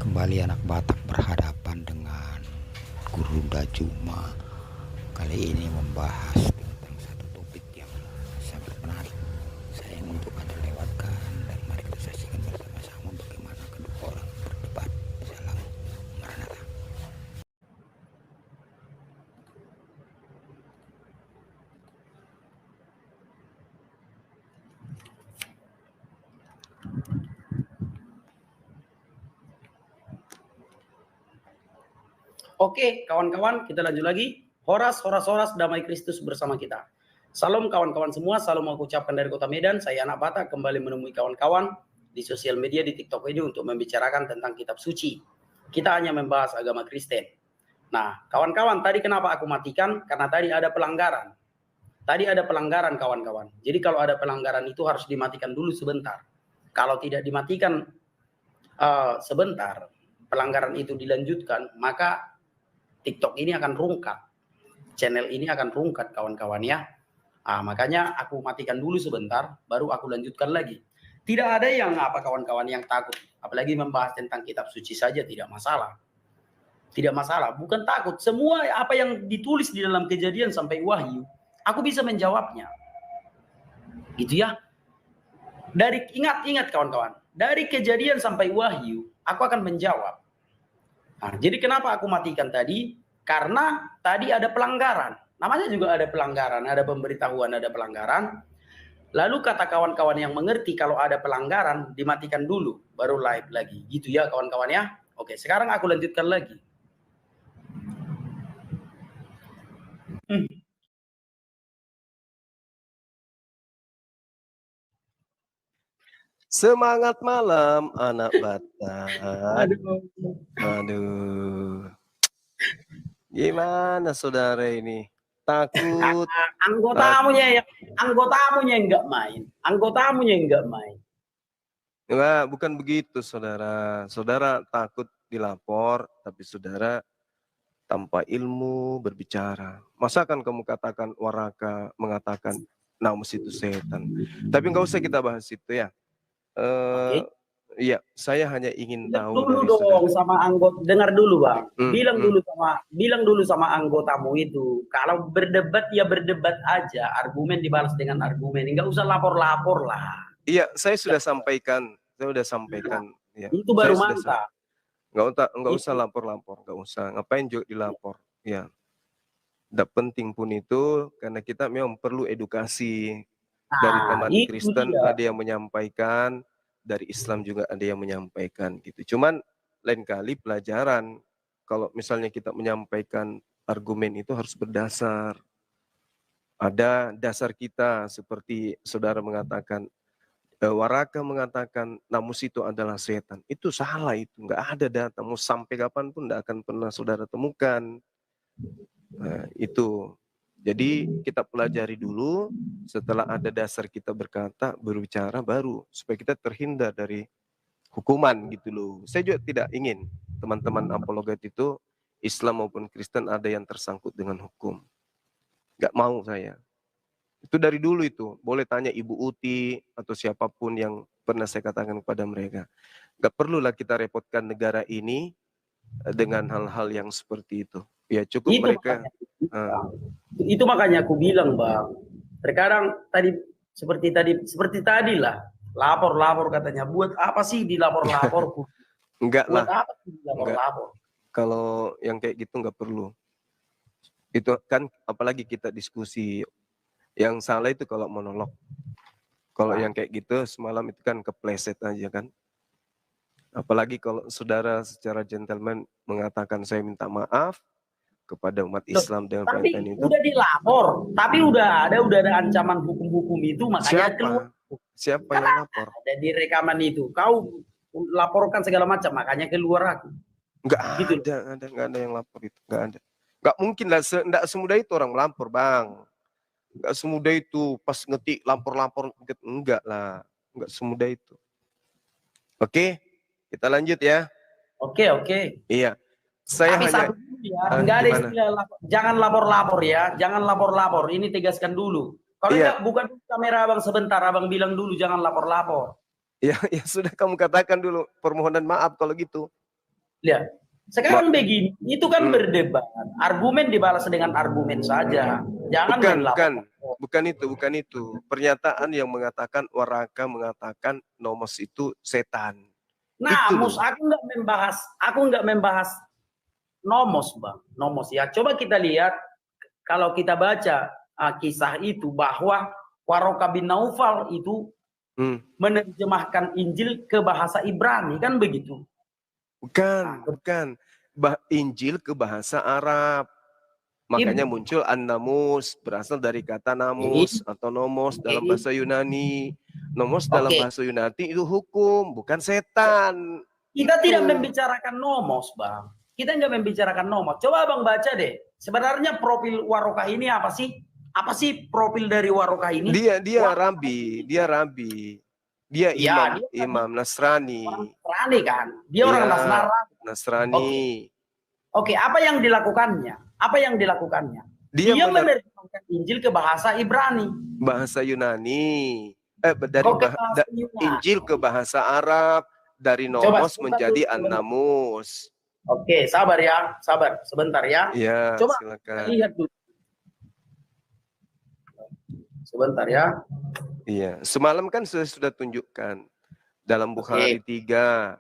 Kembali anak Batak berhadapan dengan Guru Dajuma. Kali ini membahas tentang satu topik yang sangat menarik. Sayang untuk Anda lewatkan dan mari kita saksikan bersama-sama bagaimana kedua orang berdebat. Salam Maranatha. Oke, kawan-kawan, kita lanjut lagi. Horas, damai Kristus bersama kita. Salam kawan-kawan semua, salam aku ucapkan dari Kota Medan. Saya anak Batak, kembali menemui kawan-kawan di sosial media, di TikTok ini untuk membicarakan tentang kitab suci. Kita hanya membahas agama Kristen. Nah, kawan-kawan, tadi kenapa aku matikan? Karena tadi ada pelanggaran. Tadi ada pelanggaran, kawan-kawan. Jadi kalau ada pelanggaran itu harus dimatikan dulu sebentar. Kalau tidak dimatikan sebentar, pelanggaran itu dilanjutkan, maka TikTok ini akan rungkat, channel ini akan rungkat kawan-kawan ya. Makanya aku matikan dulu sebentar, baru aku lanjutkan lagi. Tidak ada yang kawan-kawan yang takut, apalagi membahas tentang kitab suci saja tidak masalah. Tidak masalah, bukan takut. Semua apa yang ditulis di dalam Kejadian sampai Wahyu, aku bisa menjawabnya. Gitu ya. Dari ingat kawan-kawan, dari Kejadian sampai Wahyu, aku akan menjawab. Nah, jadi kenapa aku matikan tadi? Karena tadi ada pelanggaran. Namanya juga ada pelanggaran, ada pemberitahuan, ada pelanggaran. Lalu kata kawan-kawan yang mengerti kalau ada pelanggaran, dimatikan dulu, baru live lagi. Gitu ya kawan-kawan ya. Oke, sekarang aku lanjutkan lagi. Semangat malam anak Batak. Aduh. Gimana saudara ini? Takut? Anggotamunya yang enggak main. Anggotamunya yang enggak main. Enggak, bukan begitu saudara. Saudara takut dilapor, tapi saudara tanpa ilmu berbicara. Masakan kamu katakan Waraka mengatakan Namus itu setan. Tapi enggak usah kita bahas itu ya. Oke. Iya, saya hanya ingin tahu dulu dari dong saudara. sama anggota, dengar dulu Bang. Bilang dulu sama anggotamu itu, kalau berdebat ya berdebat aja, argumen dibalas dengan argumen, enggak usah lapor-lapor lah. Iya, saya sudah sampaikan. Ya. Itu baru mantap. Enggak usah lapor-lapor, enggak usah. Ngapain juga dilapor? Ya. Tidak penting pun itu, karena kita memang perlu edukasi. Dari teman Kristen ada yang menyampaikan, dari Islam juga ada yang menyampaikan gitu. Cuman lain kali pelajaran, kalau misalnya kita menyampaikan argumen itu harus berdasar. Ada dasar kita, seperti saudara mengatakan, Waraka mengatakan Namus itu adalah setan. Itu salah, itu nggak ada data. Mau sampai kapanpun nggak akan pernah saudara temukan. Nah, itu. Jadi kita pelajari dulu, setelah ada dasar kita berkata, berbicara baru, supaya kita terhindar dari hukuman gitu loh. Saya juga tidak ingin teman-teman apologet itu, Islam maupun Kristen ada yang tersangkut dengan hukum. Nggak mau saya. Itu dari dulu itu, boleh tanya Ibu Uti atau siapapun yang pernah saya katakan kepada mereka. Nggak perlulah kita repotkan negara ini dengan hal-hal yang seperti itu. Ya cukup itu mereka. Itu makanya aku bilang Bang. Terkadang seperti tadi lah, lapor katanya. Buat apa sih dilapor-lapor? Enggak buat lah. Apa sih dilapor-lapor? Kalau yang kayak gitu nggak perlu. Itu kan apalagi kita diskusi. Yang salah itu kalau monolog. Kalau yang kayak gitu semalam itu kan kepleset aja kan. Apalagi kalau saudara secara gentleman mengatakan saya minta maaf kepada umat Islam dengan perkataan itu. Udah dilapor, tapi udah ada ancaman hukum itu, makanya keluar. Siapa yang lapor? Ada di rekaman itu. Kau laporkan segala macam, makanya keluar aku. Enggak ada yang lapor itu, enggak ada. Enggak mungkin lah, enggak semudah itu orang melapor, Bang. Enggak semudah itu pas ngetik lapor-lapor, enggak lah. Enggak semudah itu. Oke, kita lanjut ya. Oke. Iya. Saya tapi hanya enggak ada istilah jangan lapor-lapor ya, jangan lapor-lapor. Ini tegaskan dulu. Kalau enggak bukan kamera Abang sebentar, Abang bilang dulu jangan lapor-lapor. Ya sudah kamu katakan dulu permohonan maaf kalau gitu. Lihat. Sekarang begini, itu kan berdebat. Argumen dibalas dengan argumen saja. Jangan bukan itu. Pernyataan yang mengatakan Waraka mengatakan nomos itu setan. Nah, aku nggak membahas nomos, Bang. Nomos ya. Coba kita lihat kalau kita baca kisah itu bahwa Waraka bin Naufal itu menerjemahkan Injil ke bahasa Ibrani, kan begitu? Bukan. Injil ke bahasa Arab. Makanya muncul an-namus, berasal dari kata namus atau nomos dalam bahasa Yunani. Nomos dalam bahasa Yunani itu hukum, bukan setan. Kita tidak membicarakan nomos, Bang. Kita nggak membicarakan nomos. Coba Bang baca deh. Sebenarnya profil Warokah ini apa sih? Apa sih profil dari Warokah ini? Dia rabi. Dia imam Nasrani. Nasrani kan? Dia orang Nasrani. Oke, apa yang dilakukannya? Dia menerjemahkan Injil ke bahasa Ibrani. Bahasa Yunani. Injil ke bahasa Arab. Dari nomos menjadi an-namus. Oke, sabar ya. Sabar, sebentar ya. Ya, coba silakan. Lihat dulu. Sebentar ya. Iya, semalam kan sudah tunjukkan dalam Bukhari 3.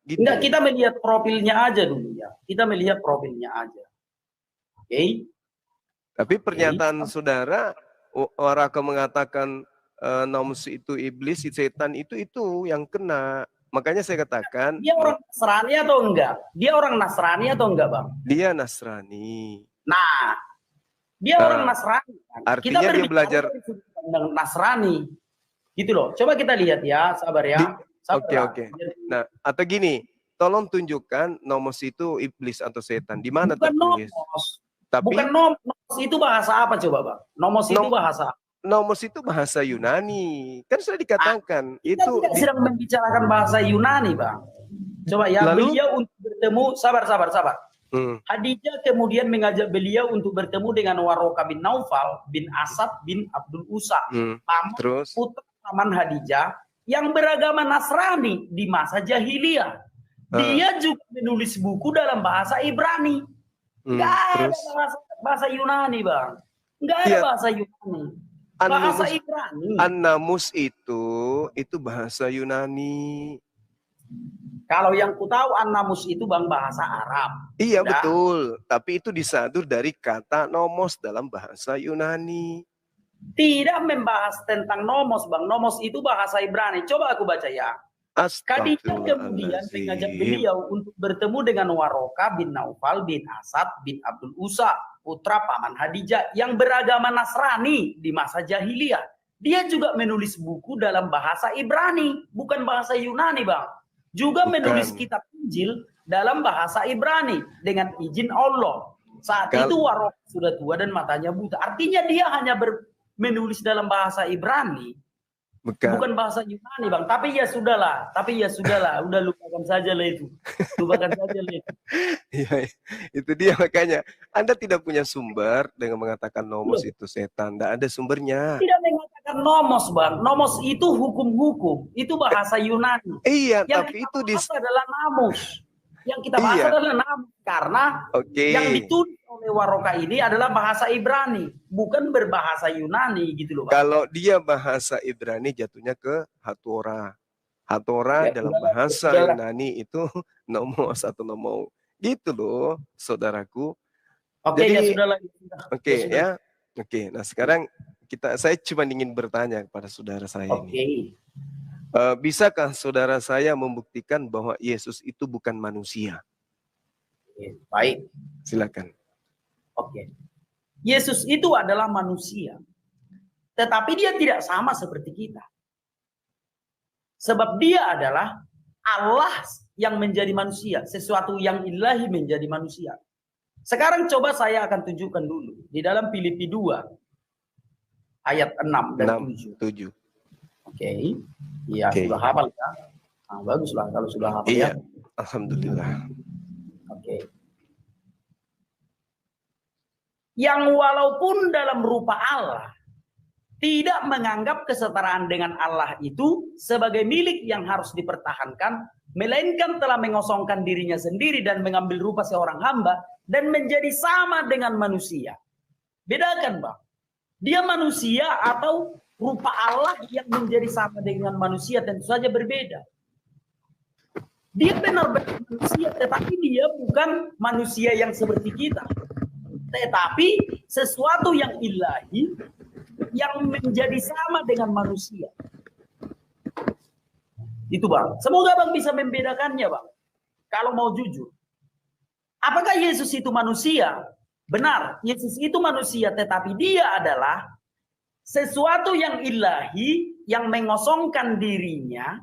Gitu. Enggak, kita melihat profilnya aja dulu ya. Kita melihat profilnya aja. Oke. Tapi pernyataan saudara, Waraka mengatakan namus itu iblis, setan itu yang kena. Makanya saya katakan. Dia orang Nasrani atau enggak? Bang? Dia Nasrani. Nah, dia orang Nasrani. Kan? Artinya dia belajar tentang Nasrani. Gitu loh. Coba kita lihat ya, sabar ya. Oke. Nah, atau gini, tolong tunjukkan nomos itu iblis atau setan. Di mana tertulis? Bukan nomos itu bahasa apa coba, Bang? Nomos itu bahasa. Nomos itu bahasa Yunani. Kan sudah dikatakan. Kita tidak sedang membicarakan bahasa Yunani, Bang. Coba ya, beliau untuk bertemu, sabar. Hadijah kemudian mengajak beliau untuk bertemu dengan Waraka bin Naufal bin Asad bin Abdul Uzza, putra paman Hadijah yang beragama Nasrani di masa jahiliyah. Dia juga menulis buku dalam bahasa Ibrani. Nggak ada bahasa Yunani, Bang. Nggak ada bahasa Yunani. Bahasa Ibrani. An-namus itu bahasa Yunani. Kalau yang ku tahu an-namus itu Bang bahasa Arab. Iya betul, tapi itu disadur dari kata nomos dalam bahasa Yunani. Tidak membahas tentang nomos, Bang. Nomos itu bahasa Ibrani. Coba aku baca ya. Khadijah kemudian mengajak beliau untuk bertemu dengan Waraka bin Naufal bin Asad bin Abdul Uzza, putra paman Hadijah yang beragama Nasrani di masa jahiliyah. Dia juga menulis buku dalam bahasa Ibrani, bukan bahasa Yunani, Bang. Juga menulis kitab Injil dalam bahasa Ibrani dengan izin Allah. Saat itu Waraka sudah tua dan matanya buta. Artinya dia hanya menulis dalam bahasa Ibrani. Bukan bahasa Yunani, Bang. Tapi ya sudahlah. Udah lupakan saja lah itu. Ya, itu dia makanya. Anda tidak punya sumber dengan mengatakan nomos itu setan. Tidak ada sumbernya. Tidak mengatakan nomos, Bang. Nomos itu hukum-hukum. Itu bahasa Yunani. Iya, yang tapi kita itu bahas adalah namus. Yang kita bahas adalah namus. Karena yang ditulis oleh Waraka ini adalah bahasa Ibrani, bukan berbahasa Yunani gitu loh, Bang. Kalau dia bahasa Ibrani jatuhnya ke Hatora. Hatora dalam bahasa Yunani itu nomos atau nomou. Gitu loh, saudaraku. Oke, jadi, ya sudahlah. Oke, nah sekarang saya cuma ingin bertanya kepada saudara saya ini. Bisakah saudara saya membuktikan bahwa Yesus itu bukan manusia? Baik. Silakan. Oke. Yesus itu adalah manusia. Tetapi dia tidak sama seperti kita. Sebab dia adalah Allah yang menjadi manusia. Sesuatu yang ilahi menjadi manusia. Sekarang coba saya akan tunjukkan dulu. Di dalam Filipi 2. Ayat 6 dan 7. Oke. Iya, sudah hafal ya. Nah, baguslah kalau sudah hafal ya. Alhamdulillah. Oke. Yang walaupun dalam rupa Allah tidak menganggap kesetaraan dengan Allah itu sebagai milik yang harus dipertahankan, melainkan telah mengosongkan dirinya sendiri dan mengambil rupa seorang hamba dan menjadi sama dengan manusia. Bedakan, Bang. Dia manusia atau rupa Allah yang menjadi sama dengan manusia tentu saja berbeda. Dia benar-benar manusia, tetapi dia bukan manusia yang seperti kita. Tetapi sesuatu yang ilahi yang menjadi sama dengan manusia. Itu, Bang. Semoga Bang bisa membedakannya, Bang. Kalau mau jujur. Apakah Yesus itu manusia? Benar, Yesus itu manusia, tetapi dia adalah sesuatu yang ilahi yang mengosongkan dirinya,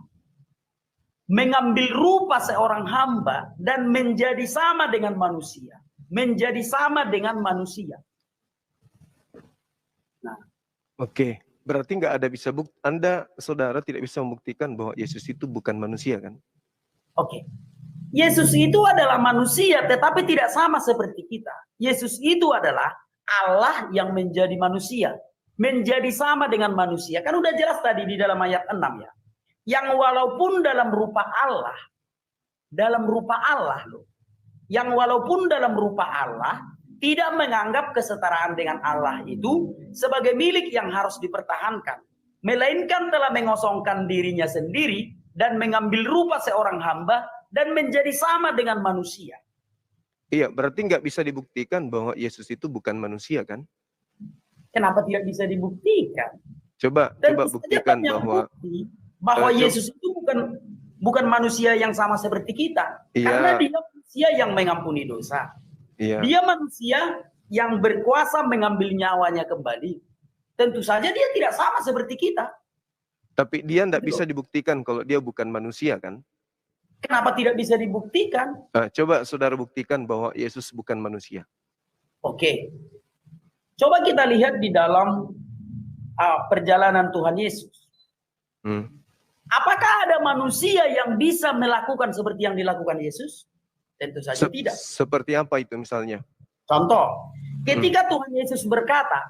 mengambil rupa seorang hamba dan menjadi sama dengan manusia. Menjadi sama dengan manusia. Nah, Oke, berarti nggak ada bisa Anda, saudara, tidak bisa membuktikan bahwa Yesus itu bukan manusia, kan? oke. Yesus itu adalah manusia, tetapi tidak sama seperti kita. Yesus itu adalah Allah yang menjadi manusia. Menjadi sama dengan manusia. Kan udah jelas tadi di dalam ayat 6 ya. Yang walaupun dalam rupa Allah loh. Yang walaupun dalam rupa Allah, tidak menganggap kesetaraan dengan Allah itu sebagai milik yang harus dipertahankan. Melainkan telah mengosongkan dirinya sendiri dan mengambil rupa seorang hamba dan menjadi sama dengan manusia. Iya, berarti nggak bisa dibuktikan bahwa Yesus itu bukan manusia, kan? Kenapa tidak bisa dibuktikan? Coba buktikan bahwa Yesus itu bukan manusia yang sama seperti kita. Iya. Karena dia manusia yang mengampuni dosa. Iya. Dia manusia yang berkuasa mengambil nyawanya kembali. Tentu saja dia tidak sama seperti kita. Tapi dia tidak bisa dibuktikan kalau dia bukan manusia, kan? Kenapa tidak bisa dibuktikan? Coba saudara buktikan bahwa Yesus bukan manusia. Oke. Coba kita lihat di dalam perjalanan Tuhan Yesus. Apakah ada manusia yang bisa melakukan seperti yang dilakukan Yesus? Tentu saja tidak. Seperti apa itu misalnya? Contoh, ketika Tuhan Yesus berkata,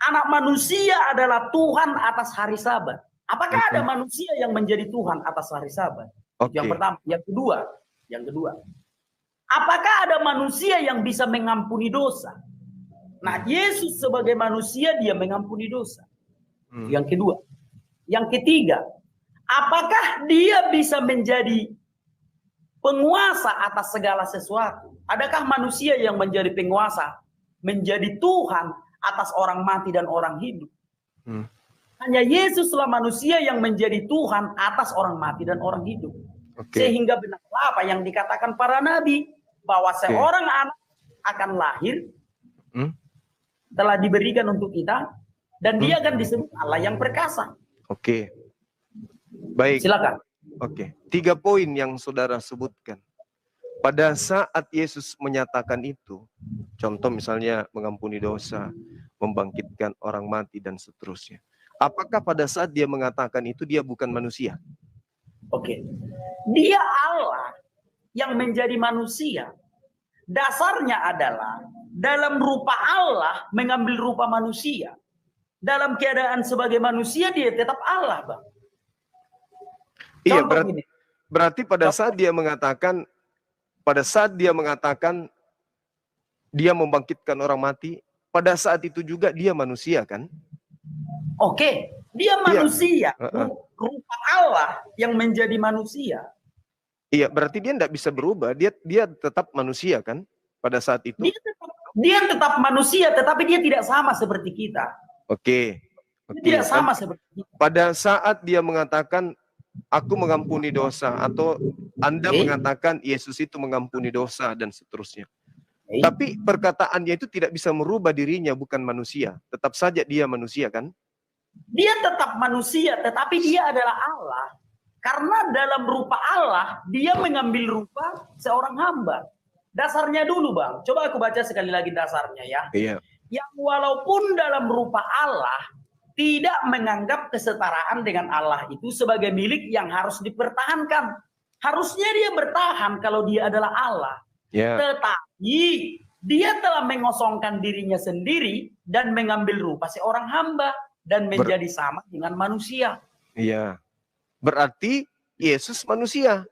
anak manusia adalah Tuhan atas hari Sabat. Apakah ada manusia yang menjadi Tuhan atas hari Sabat? Okay. Yang pertama, yang kedua. Apakah ada manusia yang bisa mengampuni dosa? Nah, Yesus sebagai manusia dia mengampuni dosa. Yang kedua. Yang ketiga, apakah dia bisa menjadi penguasa atas segala sesuatu? Adakah manusia yang menjadi penguasa, menjadi Tuhan atas orang mati dan orang hidup? Hanya Yesuslah manusia yang menjadi Tuhan atas orang mati dan orang hidup. Okay. Sehingga benarlah apa yang dikatakan para nabi, bahwa seorang anak akan lahir, telah diberikan untuk kita, dan dia akan disebut Allah yang perkasa. Oke. Baik. Silakan. Oke. 3 poin yang saudara sebutkan. Pada saat Yesus menyatakan itu, contoh misalnya mengampuni dosa, membangkitkan orang mati, dan seterusnya. Apakah pada saat dia mengatakan itu dia bukan manusia? Oke. Dia Allah yang menjadi manusia. Dasarnya adalah dalam rupa Allah mengambil rupa manusia. Dalam keadaan sebagai manusia dia tetap Allah, Bang. Iya, berarti pada saat dia mengatakan dia membangkitkan orang mati, pada saat itu juga dia manusia, kan? Oke, dia manusia. Rupa Allah yang menjadi manusia. Iya, berarti dia tidak bisa berubah. Dia tetap manusia, kan? Pada saat itu. Dia tetap manusia, tetapi dia tidak sama seperti kita. Oke. Dia tidak sama seperti kita. Pada saat dia mengatakan, aku mengampuni dosa, atau Anda mengatakan Yesus itu mengampuni dosa, dan seterusnya. Tapi perkataannya itu tidak bisa merubah dirinya, bukan manusia. Tetap saja dia manusia, kan? Dia tetap manusia, tetapi dia adalah Allah. Karena dalam rupa Allah, dia mengambil rupa seorang hamba. Dasarnya dulu, Bang. Coba aku baca sekali lagi dasarnya ya. Iya. Yang walaupun dalam rupa Allah, tidak menganggap kesetaraan dengan Allah itu sebagai milik yang harus dipertahankan. Harusnya dia bertahan kalau dia adalah Allah. Yeah. Tetapi dia telah mengosongkan dirinya sendiri dan mengambil rupa seorang hamba dan menjadi sama dengan manusia. Iya. Berarti Yesus manusia.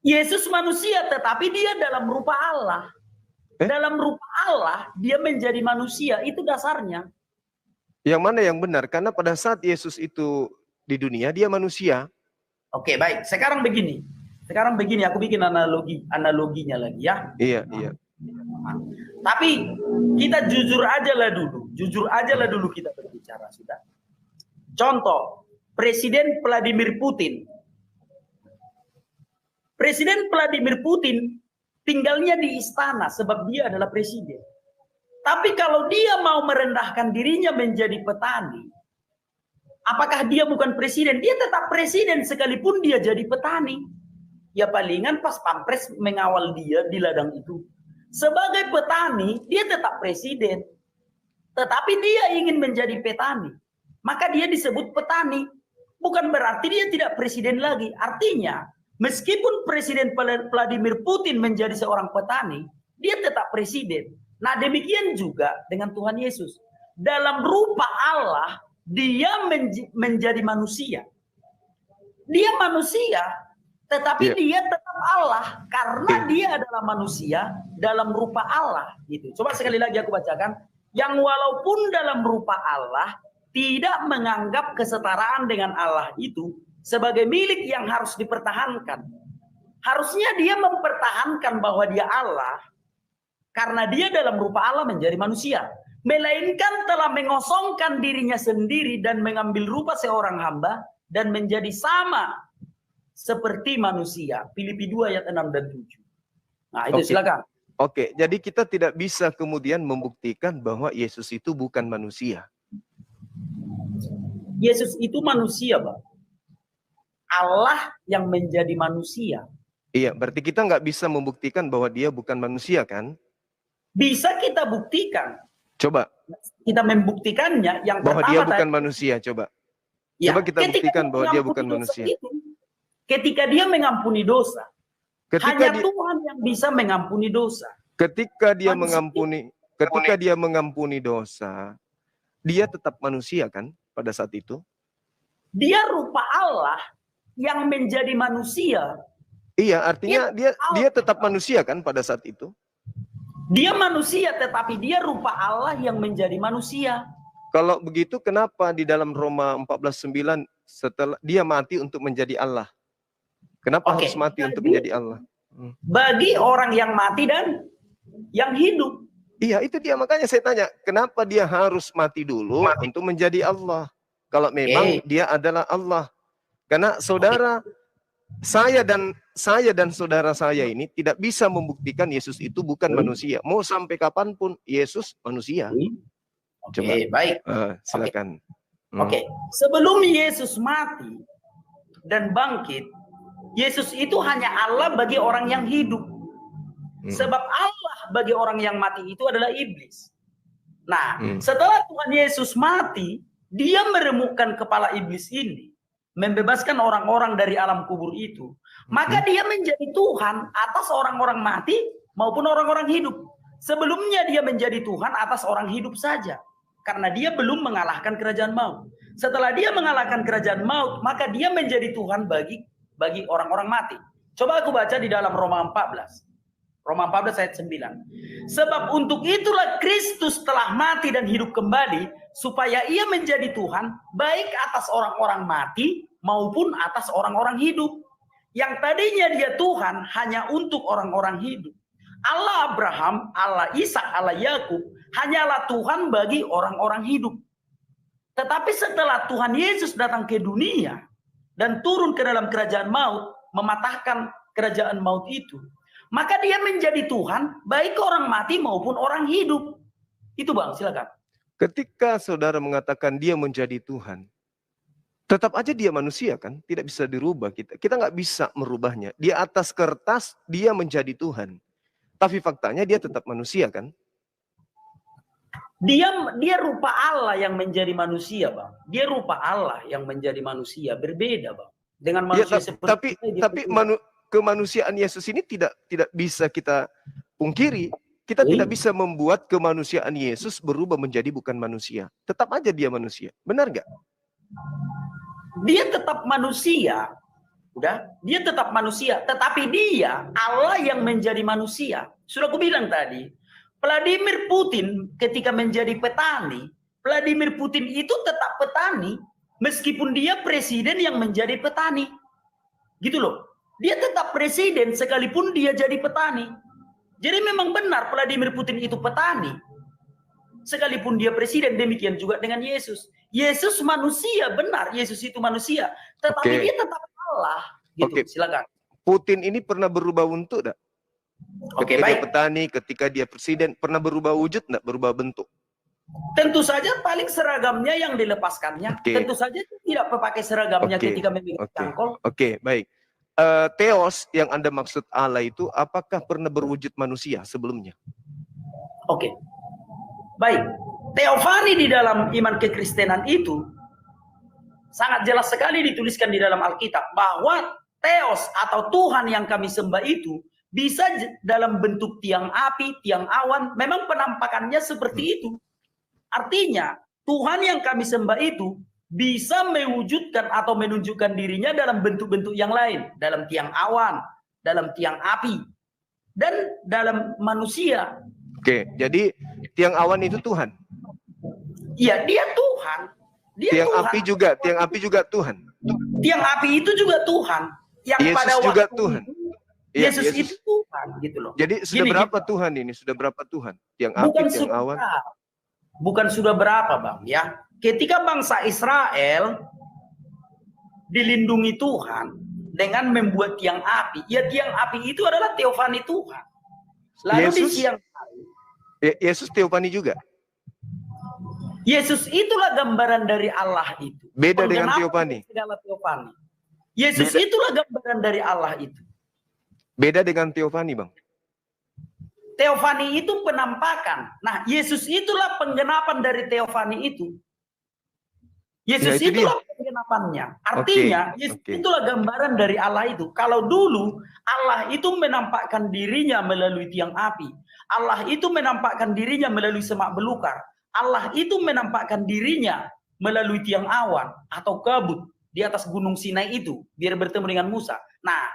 Yesus manusia, tetapi dia dalam rupa Allah. Dalam rupa Allah, dia menjadi manusia. Itu dasarnya. Yang mana yang benar? Karena pada saat Yesus itu di dunia, dia manusia. Oke, baik. Sekarang begini, aku bikin analoginya lagi ya. Iya. Tapi kita jujur aja lah dulu kita berbicara sudah. Contoh, Presiden Vladimir Putin. Presiden Vladimir Putin tinggalnya di istana sebab dia adalah presiden. Tapi kalau dia mau merendahkan dirinya menjadi petani, apakah dia bukan presiden? Dia tetap presiden sekalipun dia jadi petani. Ya palingan pas pampres mengawal dia di ladang itu. Sebagai petani, dia tetap presiden. Tetapi dia ingin menjadi petani. Maka dia disebut petani. Bukan berarti dia tidak presiden lagi. Artinya, meskipun Presiden Vladimir Putin menjadi seorang petani, dia tetap presiden. Nah, demikian juga dengan Tuhan Yesus. Dalam rupa Allah, dia menjadi manusia. Dia manusia, tetapi dia tetap Allah. Karena dia adalah manusia dalam rupa Allah. Gitu. Coba sekali lagi aku bacakan. Yang walaupun dalam rupa Allah, tidak menganggap kesetaraan dengan Allah itu sebagai milik yang harus dipertahankan. Harusnya dia mempertahankan bahwa dia Allah. Karena dia dalam rupa Allah menjadi manusia. Melainkan telah mengosongkan dirinya sendiri dan mengambil rupa seorang hamba. Dan menjadi sama seperti manusia. Filipi 2 ayat 6 dan 7. Nah itu silakan. Oke, jadi kita tidak bisa kemudian membuktikan bahwa Yesus itu bukan manusia. Yesus itu manusia, Bang. Allah yang menjadi manusia. Iya, berarti kita nggak bisa membuktikan bahwa dia bukan manusia, kan? Bisa kita buktikan. Coba. Kita membuktikannya yang bahwa pertama dia bukan manusia, coba. Ya, coba kita buktikan bahwa dia bukan manusia. Ketika dia mengampuni dosa. Hanya Tuhan yang bisa mengampuni dosa. Ketika dia mengampuni dosa, dia tetap manusia kan pada saat itu? Dia rupa Allah yang menjadi manusia. Iya, artinya dia tetap manusia kan pada saat itu? Dia manusia, tetapi dia rupa Allah yang menjadi manusia. Kalau begitu, kenapa di dalam Roma 14:9 setelah dia mati untuk menjadi Allah? Kenapa harus mati untuk menjadi Allah? Bagi orang yang mati dan yang hidup. Iya, itu dia. Makanya saya tanya, kenapa dia harus mati dulu untuk menjadi Allah? Kalau memang dia adalah Allah. Karena saya dan saudara saya ini tidak bisa membuktikan Yesus itu bukan manusia. Mau sampai kapanpun Yesus manusia. Coba. Baik. Silakan. Sebelum Yesus mati dan bangkit, Yesus itu hanya Allah bagi orang yang hidup. Sebab Allah bagi orang yang mati itu adalah iblis. Nah, setelah Tuhan Yesus mati, dia meremukkan kepala iblis ini. Membebaskan orang-orang dari alam kubur itu. Maka dia menjadi Tuhan atas orang-orang mati maupun orang-orang hidup. Sebelumnya dia menjadi Tuhan atas orang hidup saja. Karena dia belum mengalahkan kerajaan maut. Setelah dia mengalahkan kerajaan maut, maka dia menjadi Tuhan bagi orang-orang mati. Coba aku baca di dalam Roma 14. Roma 14 ayat 9. Sebab untuk itulah Kristus telah mati dan hidup kembali, supaya ia menjadi Tuhan baik atas orang-orang mati maupun atas orang-orang hidup. Yang tadinya dia Tuhan hanya untuk orang-orang hidup. Allah Abraham, Allah Ishak, Allah Yakub hanyalah Tuhan bagi orang-orang hidup. Tetapi setelah Tuhan Yesus datang ke dunia dan turun ke dalam kerajaan maut, mematahkan kerajaan maut itu, maka dia menjadi Tuhan baik orang mati maupun orang hidup. Itu Bang, silakan. Ketika saudara mengatakan dia menjadi Tuhan, tetap aja dia manusia kan? Tidak bisa dirubah kita. Kita nggak bisa merubahnya. Di atas kertas dia menjadi Tuhan. Tapi faktanya dia tetap manusia kan? Dia rupa Allah yang menjadi manusia, Bang. Dia rupa Allah yang menjadi manusia. Berbeda, Bang. Dengan manusia seperti tapi kemanusiaan Yesus ini tidak bisa kita pungkiri. Kita tidak bisa membuat kemanusiaan Yesus berubah menjadi bukan manusia. Tetap aja dia manusia. Benar nggak? Dia tetap manusia. Udah, dia tetap manusia, tetapi dia Allah yang menjadi manusia. Sudah aku bilang tadi, Vladimir Putin ketika menjadi petani, Vladimir Putin itu tetap petani meskipun dia presiden yang menjadi petani. Gitu loh. Dia tetap presiden sekalipun dia jadi petani. Jadi memang benar Vladimir Putin itu petani. Sekalipun dia presiden, demikian juga dengan Yesus. Yesus manusia, benar. Yesus itu manusia. Tetapi dia tetap Allah. Gitu, silakan. Putin ini pernah berubah bentuk enggak? Ketika dia petani, ketika dia presiden, pernah berubah wujud enggak? Berubah bentuk? Tentu saja paling seragamnya yang dilepaskannya. Tentu saja tidak pakai seragamnya ketika memegang cangkol. Baik. Theos yang Anda maksud Allah itu apakah pernah berwujud manusia sebelumnya? Baik. Teofani di dalam iman kekristenan itu sangat jelas sekali dituliskan di dalam Alkitab bahwa Theos atau Tuhan yang kami sembah itu bisa dalam bentuk tiang api, tiang awan, memang penampakannya seperti itu. Artinya, Tuhan yang kami sembah itu bisa mewujudkan atau menunjukkan dirinya dalam bentuk-bentuk yang lain. Dalam tiang awan, dalam tiang api, dan dalam manusia. Jadi tiang awan itu Tuhan? Iya, dia Tuhan. Tiang api juga Tuhan? Tiang api itu juga Tuhan. Yang Yesus pada juga Tuhan? Yesus itu Tuhan, gitu loh. Jadi sudah berapa Tuhan ini? Sudah berapa Tuhan? Tiang api, tiang awan? Bukan sudah berapa, Bang, ya. Ketika bangsa Israel dilindungi Tuhan dengan membuat tiang api, ya tiang api itu adalah teofani Tuhan. Lalu di siang hari, Yesus teofani juga? Yesus itulah gambaran dari Allah itu. Beda dengan teofani? Yesus itulah gambaran dari Allah itu. Beda dengan teofani, Bang? Teofani itu penampakan. Nah, Yesus itulah penggenapan dari teofani itu. Yesus itulah penggenapannya. Artinya, Yesus itulah gambaran dari Allah itu. Kalau dulu Allah itu menampakkan dirinya melalui tiang api. Allah itu menampakkan dirinya melalui semak belukar. Allah itu menampakkan dirinya melalui tiang awan atau kabut di atas gunung Sinai itu biar bertemu dengan Musa. Nah,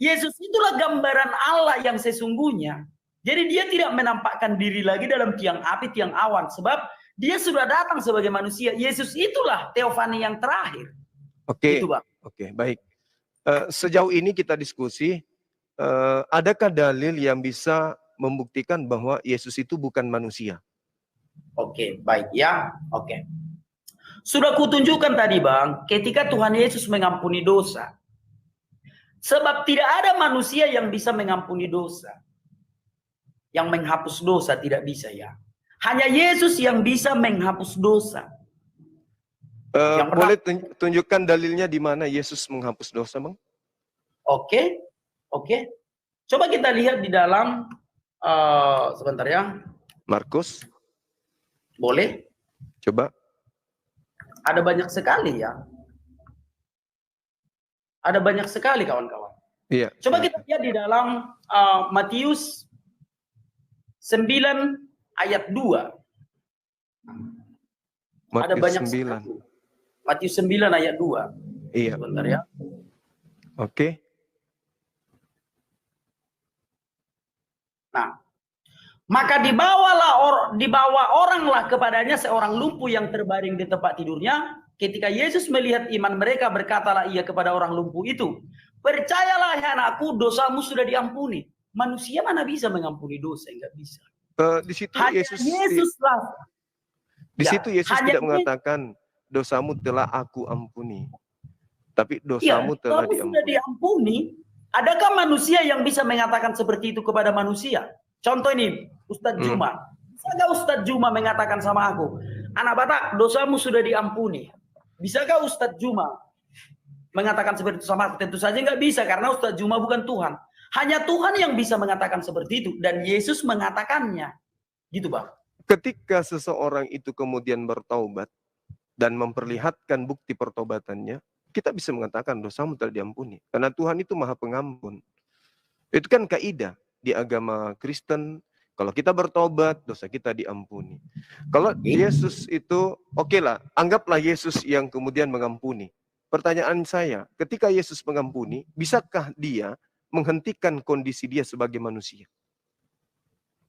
Yesus itulah gambaran Allah yang sesungguhnya. Jadi dia tidak menampakkan diri lagi dalam tiang api, tiang awan. Sebab dia sudah datang sebagai manusia. Yesus itulah teofani yang terakhir. Gitu, Bang. Baik. Sejauh ini kita diskusi, adakah dalil yang bisa membuktikan bahwa Yesus itu bukan manusia? Baik ya. Sudah kutunjukkan tadi, Bang, ketika Tuhan Yesus mengampuni dosa. Sebab tidak ada manusia yang bisa mengampuni dosa. Yang menghapus dosa tidak bisa, ya. Hanya Yesus yang bisa menghapus dosa. Boleh tunjukkan dalilnya di mana Yesus menghapus dosa, Bang? Coba kita lihat di dalam sebentar ya. Markus. Boleh? Coba. Ada banyak sekali, ya. Ada banyak sekali, kawan-kawan. Iya. Coba kita lihat di dalam Matius 9 ayat 2. Ada banyak sekali. Matius 9 ayat 2. Iya. Sebentar ya. Nah, maka dibawa oranglah kepadanya seorang lumpuh yang terbaring di tempat tidurnya. Ketika Yesus melihat iman mereka, berkatalah ia kepada orang lumpuh itu, "Percayalah, hai anakku, dosamu sudah diampuni." Manusia mana bisa mengampuni dosa? Enggak bisa. Di situ Yesus tidak mengatakan dosamu telah aku ampuni, tapi dosamu telah sudah diampuni. Adakah manusia yang bisa mengatakan seperti itu kepada manusia? Contoh ini, Ustadz Juma. Bisakah Ustadz Juma mengatakan sama aku, "Anak Batak, dosamu sudah diampuni"? Bisakah Ustadz Juma mengatakan seperti itu sama aku? Tentu saja nggak bisa, karena Ustadz Juma bukan Tuhan. Hanya Tuhan yang bisa mengatakan seperti itu, dan Yesus mengatakannya. Gitu, Bang. Ketika seseorang itu kemudian bertaubat dan memperlihatkan bukti pertobatannya, kita bisa mengatakan dosamu telah diampuni. Karena Tuhan itu Maha Pengampun. Itu kan kaidah di agama Kristen. Kalau kita bertobat, dosa kita diampuni. Kalau Yesus itu, oke lah, anggaplah Yesus yang kemudian mengampuni. pertanyaan saya, ketika Yesus mengampuni, bisakah dia menghentikan kondisi dia sebagai manusia?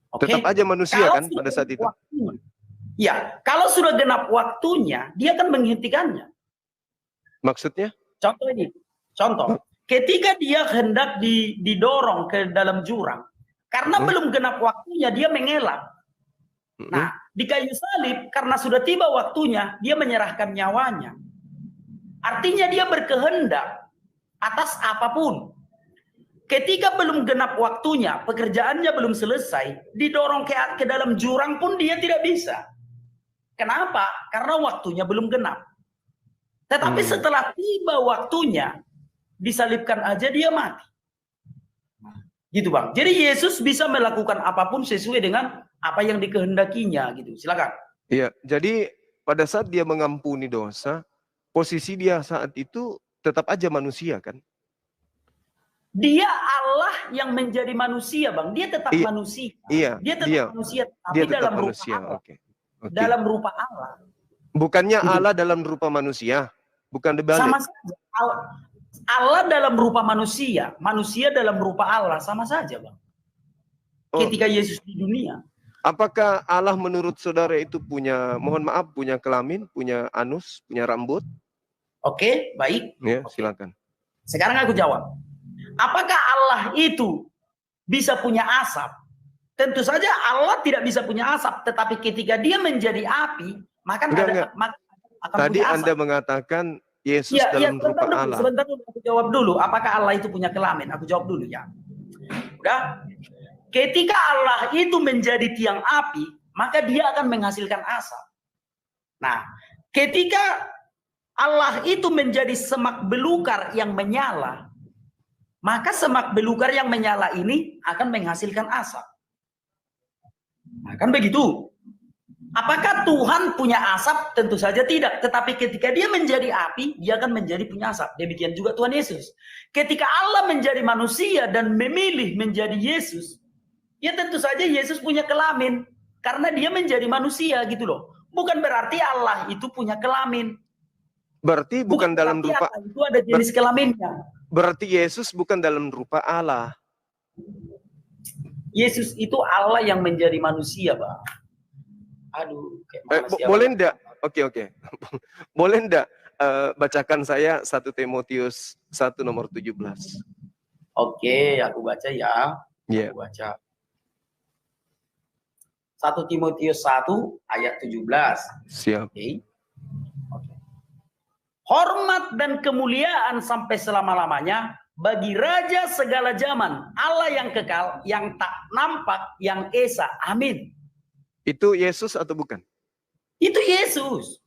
Oke. Tetap aja manusia Kalau kan pada saat itu. waktunya, ya, kalau sudah genap waktunya, dia akan menghentikannya. Maksudnya? Contoh ini, contoh, ketika dia hendak didorong ke dalam jurang, karena belum genap waktunya, dia mengelak. Nah, di kayu salib, karena sudah tiba waktunya, dia menyerahkan nyawanya. Artinya dia berkehendak atas apapun. Ketika belum genap waktunya, pekerjaannya belum selesai, didorong ke dalam jurang pun dia tidak bisa. Kenapa? Karena waktunya belum genap. Tetapi setelah tiba waktunya, disalibkan aja dia mati. Gitu Bang. Jadi Yesus bisa melakukan apapun sesuai dengan apa yang dikehendakinya gitu. Silakan. Iya, jadi pada saat dia mengampuni dosa, posisi dia saat itu tetap aja manusia kan? Dia Allah yang menjadi manusia, Bang. Dia tetap manusia. Iya, dia tetap manusia, tapi dia tetap dalam manusia. rupa Allah. Okay. Dalam rupa Allah. Bukannya Allah dalam rupa manusia, bukan dibalik. Sama saja. Allah dalam rupa manusia, manusia dalam rupa Allah, sama saja, Bang. Ketika Yesus di dunia. Apakah Allah menurut saudara itu punya, mohon maaf, punya kelamin, punya anus, punya rambut? Oke, baik. Ya, silakan. Sekarang aku jawab. Apakah Allah itu bisa punya asap? Tentu saja Allah tidak bisa punya asap, tetapi ketika dia menjadi api, maka akan tadi punya asap. Anda mengatakan Yesus dalam rupa Allah. Sebentar dulu, aku jawab dulu. Apakah Allah itu punya kelamin? Aku jawab dulu ya. Udah. Ketika Allah itu menjadi tiang api, maka dia akan menghasilkan asap. Nah, ketika Allah itu menjadi semak belukar yang menyala, maka semak belukar yang menyala ini akan menghasilkan asap. Nah, kan begitu. Apakah Tuhan punya asap? Tentu saja tidak. Tetapi ketika dia menjadi api, dia akan menjadi punya asap. Demikian juga Tuhan Yesus. Ketika Allah menjadi manusia dan memilih menjadi Yesus, ya tentu saja Yesus punya kelamin. Karena dia menjadi manusia gitu loh. Bukan berarti Allah itu punya kelamin. Berarti bukan dalam rupa Allah itu ada jenis kelaminnya. Berarti Yesus bukan dalam rupa Allah. Yesus itu Allah yang menjadi manusia, Bang. Aduh, boleh enggak? Oke. Boleh enggak bacakan saya 1 Timotius 1 nomor 17. Oke, aku baca ya. Yeah. Aku baca. 1 Timotius 1 ayat 17. Siap. Okay. Hormat dan kemuliaan sampai selama-lamanya bagi Raja segala zaman, Allah yang kekal, yang tak nampak, yang esa. Amin. Itu Yesus atau bukan? Itu Yesus.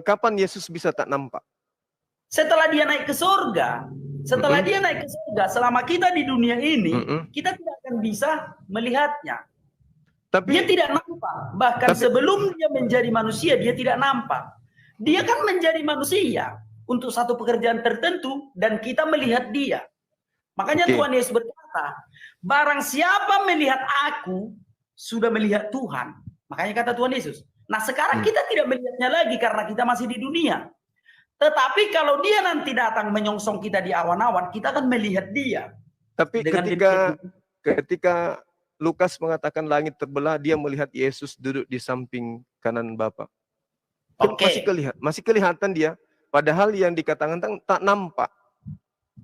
Kapan Yesus bisa tak nampak? Setelah dia naik ke surga. Setelah dia naik ke surga, selama kita di dunia ini, kita tidak akan bisa melihatnya. Tapi dia tidak nampak. Bahkan sebelum dia menjadi manusia, dia tidak nampak. Dia kan menjadi manusia untuk satu pekerjaan tertentu dan kita melihat dia. Makanya Tuhan Yesus berkata, barang siapa melihat aku, sudah melihat Tuhan. Makanya kata Tuhan Yesus. Nah sekarang kita tidak melihatnya lagi karena kita masih di dunia. Tetapi kalau dia nanti datang menyongsong kita di awan-awan, kita akan melihat dia. Tapi ketika Lukas mengatakan langit terbelah, dia melihat Yesus duduk di samping kanan Bapa. Masih kelihatan dia. Padahal yang dikatakan tak nampak.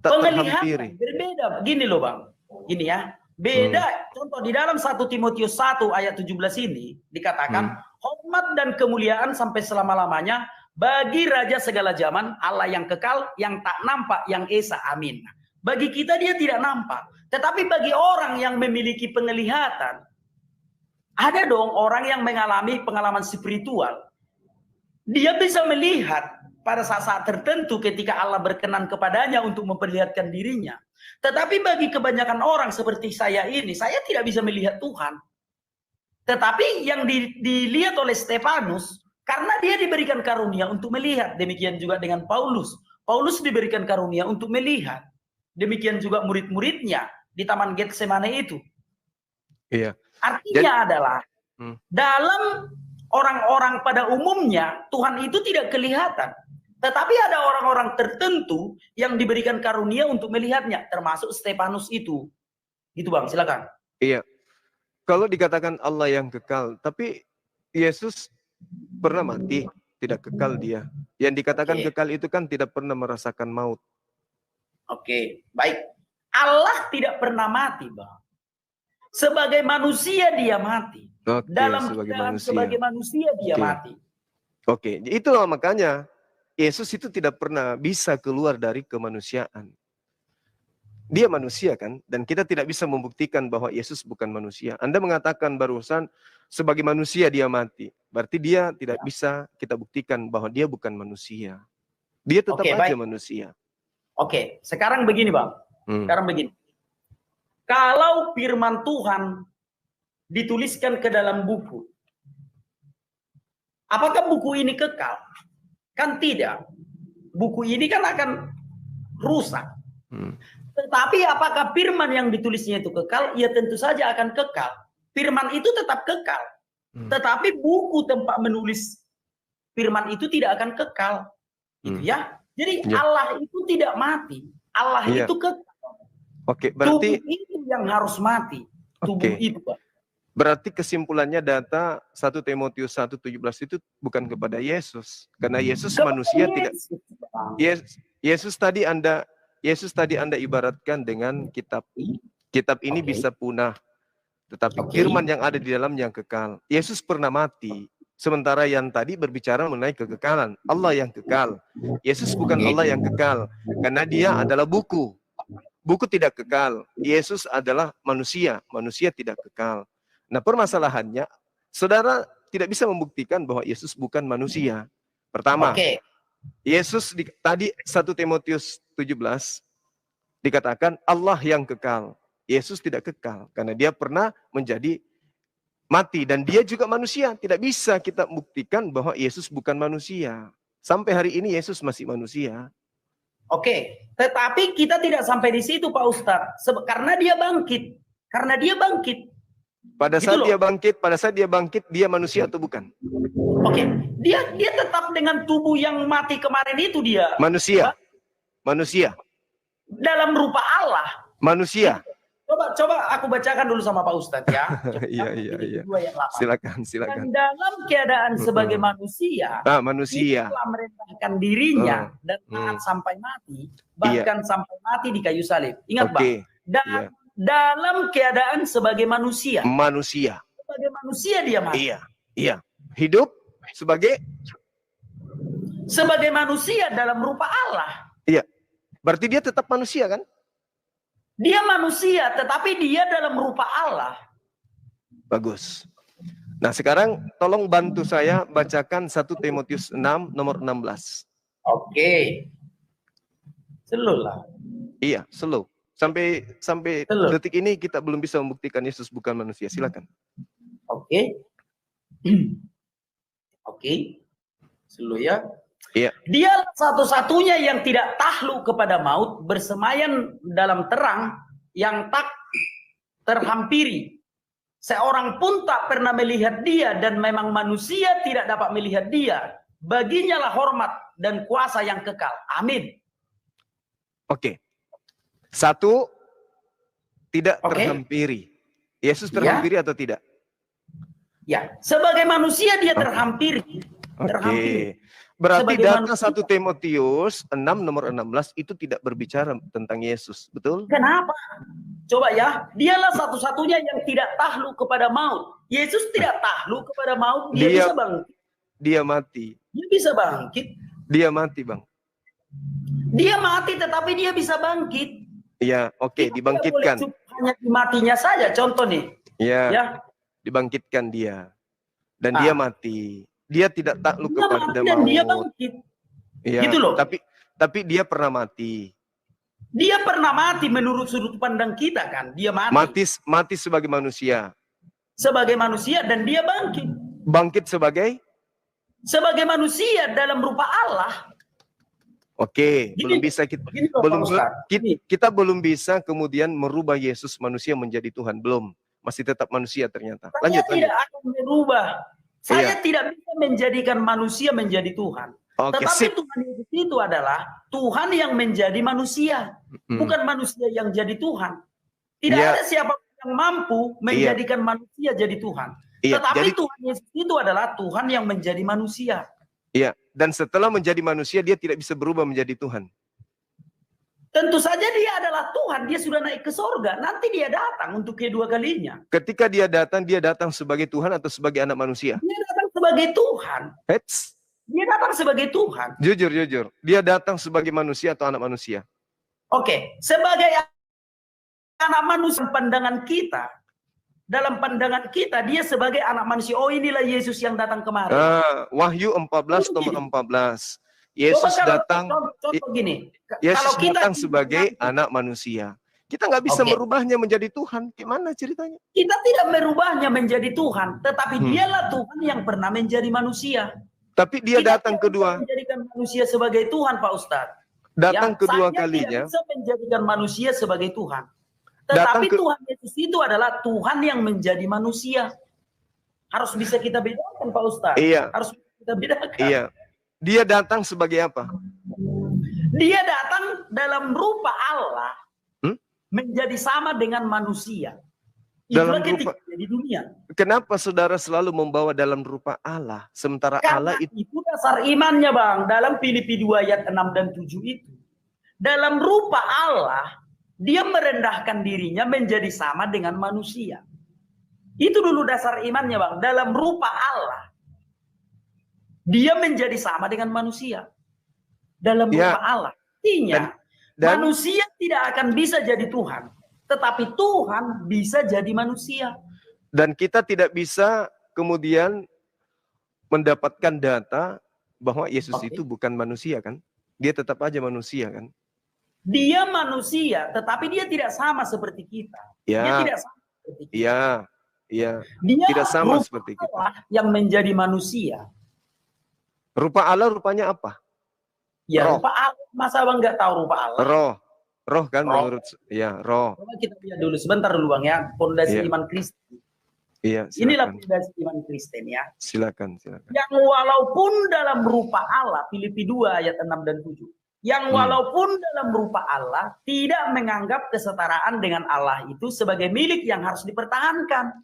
Tak terhampiri. Berbeda. Gini loh Bang. Gini ya. Beda. Contoh di dalam 1 Timotius 1 ayat 17 ini dikatakan hormat dan kemuliaan sampai selama-lamanya bagi Raja segala zaman, Allah yang kekal, yang tak nampak, yang esa. Amin. Bagi kita dia tidak nampak. Tetapi bagi orang yang memiliki penglihatan, ada dong orang yang mengalami pengalaman spiritual. Dia bisa melihat pada saat-saat tertentu ketika Allah berkenan kepadanya untuk memperlihatkan dirinya. Tetapi bagi kebanyakan orang seperti saya ini, saya tidak bisa melihat Tuhan. Tetapi yang dilihat oleh Stefanus, karena dia diberikan karunia untuk melihat. Demikian juga dengan Paulus. Paulus diberikan karunia untuk melihat. Demikian juga murid-muridnya di Taman Getsemane itu. Iya. Artinya adalah dalam orang-orang pada umumnya Tuhan itu tidak kelihatan. Tetapi ada orang-orang tertentu yang diberikan karunia untuk melihatnya, termasuk Stefanus itu. Gitu Bang, silakan. Iya. Kalau dikatakan Allah yang kekal, tapi Yesus pernah mati, tidak kekal dia. Yang dikatakan kekal itu kan tidak pernah merasakan maut. Oke, baik. Allah tidak pernah mati, Bang. Sebagai manusia dia mati. Oke, Dalam sebagai manusia dia mati. Oke, itulah makanya Yesus itu tidak pernah bisa keluar dari kemanusiaan. Dia manusia kan, dan kita tidak bisa membuktikan bahwa Yesus bukan manusia. Anda mengatakan barusan sebagai manusia dia mati. Berarti dia tidak bisa kita buktikan bahwa dia bukan manusia. Dia tetap aja manusia. Oke, sekarang begini Bang. Sekarang begini. Kalau firman Tuhan dituliskan ke dalam buku, apakah buku ini kekal? Kan tidak. Buku ini kan akan rusak. Tetapi apakah firman yang ditulisnya itu kekal? Ya tentu saja akan kekal. Firman itu tetap kekal. Tetapi buku tempat menulis firman itu tidak akan kekal. Gitu ya. Jadi Allah itu tidak mati. Allah itu kekal. Oke, berarti tubuh itu yang harus mati. Tubuh itu, Pak. Berarti kesimpulannya data 1 Timotius 1:17 itu bukan kepada Yesus. Karena Yesus manusia tidak. Yesus tadi Anda ibaratkan dengan kitab. Kitab ini bisa punah. Tetapi firman yang ada di dalam yang kekal. Yesus pernah mati. Sementara yang tadi berbicara mengenai kekekalan. Allah yang kekal. Yesus bukan Allah yang kekal. Karena dia adalah buku. Buku tidak kekal. Yesus adalah manusia. Manusia tidak kekal. Nah, permasalahannya, saudara tidak bisa membuktikan bahwa Yesus bukan manusia. Pertama, Yesus tadi 1 Timotius 17 dikatakan Allah yang kekal. Yesus tidak kekal karena dia pernah menjadi mati dan dia juga manusia. Tidak bisa kita buktikan bahwa Yesus bukan manusia. Sampai hari ini Yesus masih manusia. Oke, tetapi kita tidak sampai di situ Pak Ustadz. Karena dia bangkit. Karena dia bangkit. Pada saat dia bangkit, dia manusia atau bukan? Oke, dia tetap dengan tubuh yang mati kemarin itu dia. Manusia. Manusia. Dalam rupa Allah. Manusia. Coba aku bacakan dulu sama Pak Ustadz ya. Iya. Silakan. Dan dalam keadaan sebagai manusia, manusia telah merendahkan dirinya dan taat sampai mati, bahkan sampai mati di kayu salib. Ingat Bang. Dan dalam keadaan sebagai manusia. Sebagai manusia dia mati. Iya. Hidup sebagai manusia dalam rupa Allah. Iya. Berarti dia tetap manusia kan? Dia manusia, tetapi dia dalam rupa Allah. Bagus. Nah, sekarang tolong bantu saya bacakan 1 Timotius 6 nomor 16. Oke. Slow lah. Iya, slow. Sampai detik ini kita belum bisa membuktikan Yesus bukan manusia. Silakan. Oke. Slow ya. Iya. Dia satu-satunya yang tidak takluk kepada maut, bersemayam dalam terang yang tak terhampiri. Seorang pun tak pernah melihat dia dan memang manusia tidak dapat melihat dia. Baginya lah hormat dan kuasa yang kekal. Amin. Oke. 1, tidak terhampiri. Yesus terhampiri atau tidak? Ya, sebagai manusia dia terhampiri. Oke. Berarti data 1 Timotius 6 nomor 16 itu tidak berbicara tentang Yesus, betul? Kenapa? Coba ya, dialah satu-satunya yang tidak takluk kepada maut. Yesus tidak takluk kepada maut, dia bisa bangkit. Dia mati. Dia bisa bangkit. Dia mati, Bang. Dia mati tetapi dia bisa bangkit. Iya, oke, dibangkitkan. Hanya matinya saja, contoh nih. Iya. Ya. Dibangkitkan dia. Dan dia mati. Dia tidak takluk kepada maut. Dan dia bangkit. Iya. Gitu loh. Tapi dia pernah mati. Dia pernah mati menurut sudut pandang kita kan. Dia mati. Mati sebagai manusia. Sebagai manusia dan dia bangkit. Bangkit sebagai manusia dalam rupa Allah. Oke, kita belum bisa kemudian merubah Yesus manusia menjadi Tuhan, belum. Masih tetap manusia ternyata. Saya tidak akan merubah. Saya tidak bisa menjadikan manusia menjadi Tuhan. Oke, Tetapi sip. Tuhan Yesus itu adalah Tuhan yang menjadi manusia, bukan manusia yang jadi Tuhan. Tidak Iya. ada siapa yang mampu menjadikan manusia jadi Tuhan. Iya, Tetapi jadi Tuhan Yesus itu adalah Tuhan yang menjadi manusia. iya, dan setelah menjadi manusia dia tidak bisa berubah menjadi Tuhan. Tentu saja dia adalah Tuhan, dia sudah naik ke sorga, nanti dia datang untuk kedua kalinya. Ketika dia datang sebagai Tuhan atau sebagai anak manusia? Dia datang sebagai Tuhan. Hets. Dia datang sebagai Tuhan. Jujur. Dia datang sebagai manusia atau anak manusia? Oke, sebagai anak manusia pandangan kita, dalam pandangan kita dia sebagai anak manusia. Oh, inilah Yesus yang datang kemarin. Wahyu 14 nomor 14. Yesus datang. Contoh gini. Yesus Kalau kita datang sebagai anak manusia. Kita nggak bisa merubahnya menjadi Tuhan. Gimana ceritanya? Kita tidak merubahnya menjadi Tuhan, tetapi dialah Tuhan yang pernah menjadi manusia. Tapi dia Kita datang tidak kedua. bisa menjadikan manusia sebagai Tuhan, Pak Ustadz. Datang kedua Saya kalinya. tidak bisa menjadikan manusia sebagai Tuhan. Datang Tetapi Tuhan Yesus itu adalah Tuhan yang menjadi manusia. Harus bisa kita bedakan, Pak Ustadz. Iya. Harus bisa kita bedakan. Iya. Dia datang sebagai apa? Dia datang dalam rupa Allah menjadi sama dengan manusia. Itulah ketika di dunia. Kenapa saudara selalu membawa dalam rupa Allah? Sementara Karena Allah itu dasar imannya, Bang. Dalam Filipi 2 ayat 6 dan 7 itu. Dalam rupa Allah, dia merendahkan dirinya menjadi sama dengan manusia. Itu dulu dasar imannya, Bang. Dalam rupa Allah, dia menjadi sama dengan manusia. Dalam rupa Allah. Artinya, manusia tidak akan bisa jadi Tuhan. Tetapi Tuhan bisa jadi manusia. Dan kita tidak bisa kemudian mendapatkan data bahwa Yesus itu bukan manusia kan? Dia tetap aja manusia kan? Dia manusia, tetapi dia tidak sama seperti kita. Ya. Dia tidak sama seperti kita. Iya. Dia tidak sama seperti kita. Allah yang menjadi manusia. Rupa Allah rupanya apa? Ya, roh. rupa Allah. Masa Bang nggak tahu rupa Allah? Roh kan roh. menurut ya roh. Coba kita lihat dulu sebentar dulu Bang ya, pondasi iman Kristen. Iya, inilah pondasi iman Kristen ya. Silakan. Yang walaupun dalam rupa Allah, Filipi 2 ayat 6 dan 7. Yang walaupun dalam rupa Allah tidak menganggap kesetaraan dengan Allah itu sebagai milik yang harus dipertahankan.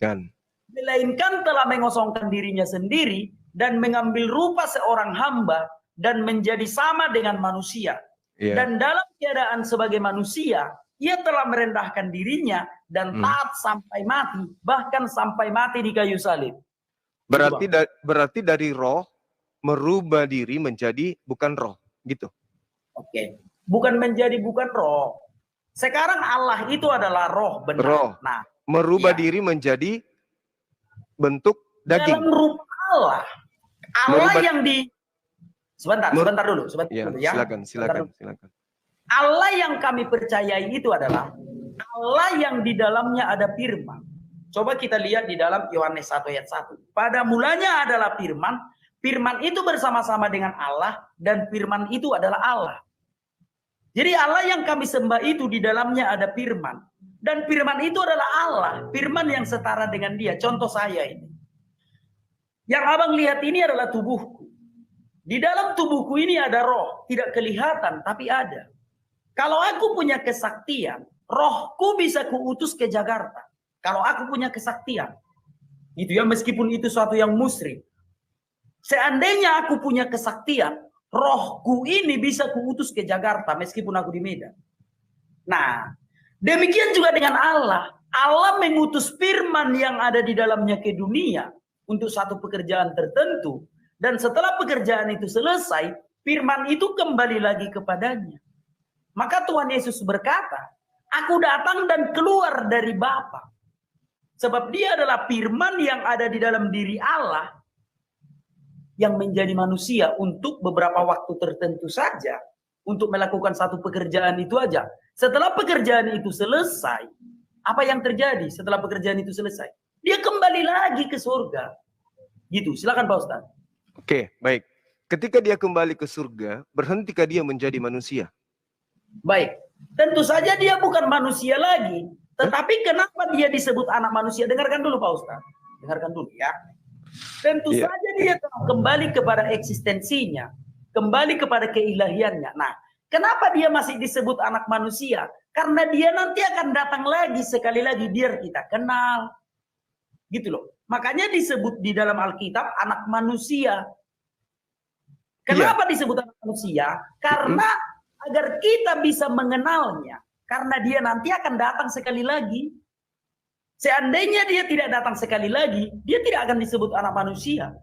Melainkan telah mengosongkan dirinya sendiri dan mengambil rupa seorang hamba dan menjadi sama dengan manusia. Dan dalam keadaan sebagai manusia, ia telah merendahkan dirinya dan taat sampai mati, bahkan sampai mati di kayu salib. Berarti dari roh merubah diri menjadi bukan roh, gitu. Oke, bukan menjadi bukan roh. Sekarang Allah itu adalah roh benar. Roh. Nah, merubah diri menjadi bentuk daging. Dalam rupa Allah. Allah yang di Sebentar dulu ya. Silakan. Allah yang kami percayai itu adalah Allah yang di dalamnya ada firman. Coba kita lihat di dalam Yohanes 1 ayat 1. Pada mulanya adalah firman, firman itu bersama-sama dengan Allah dan firman itu adalah Allah. Jadi Allah yang kami sembah itu di dalamnya ada firman dan firman itu adalah Allah, firman yang setara dengan Dia. Contoh saya ini. Yang Abang lihat ini adalah tubuhku. Di dalam tubuhku ini ada roh, tidak kelihatan tapi ada. Kalau aku punya kesaktian, rohku bisa kuutus ke Jakarta. Kalau aku punya kesaktian. Gitu ya, meskipun itu suatu yang musyrik. Seandainya aku punya kesaktian, rohku ini bisa kuutus ke Jakarta meskipun aku di Medan. Nah, demikian juga dengan Allah. Allah mengutus firman yang ada di dalamnya ke dunia untuk satu pekerjaan tertentu. Dan setelah pekerjaan itu selesai, firman itu kembali lagi kepadanya. Maka Tuhan Yesus berkata, aku datang dan keluar dari Bapa. Sebab dia adalah firman yang ada di dalam diri Allah yang menjadi manusia untuk beberapa waktu tertentu saja. Untuk melakukan satu pekerjaan itu aja. Setelah pekerjaan itu selesai, apa yang terjadi setelah pekerjaan itu selesai? Dia kembali lagi ke surga. Gitu, silakan Pak Ustaz. Oke, baik. Ketika dia kembali ke surga, berhentikah dia menjadi manusia? Baik, tentu saja dia bukan manusia lagi. Tetapi kenapa dia disebut anak manusia? Dengarkan dulu Pak Ustaz. Dengarkan dulu ya. Tentu saja dia telah kembali kepada eksistensinya. kembali kepada keilahiannya. Nah, kenapa dia masih disebut anak manusia? Karena dia nanti akan datang lagi sekali lagi biar kita kenal. Gitu loh. Makanya disebut di dalam Alkitab anak manusia. Kenapa disebut anak manusia? Karena agar kita bisa mengenalnya. Karena dia nanti akan datang sekali lagi. Seandainya dia tidak datang sekali lagi, dia tidak akan disebut anak manusia.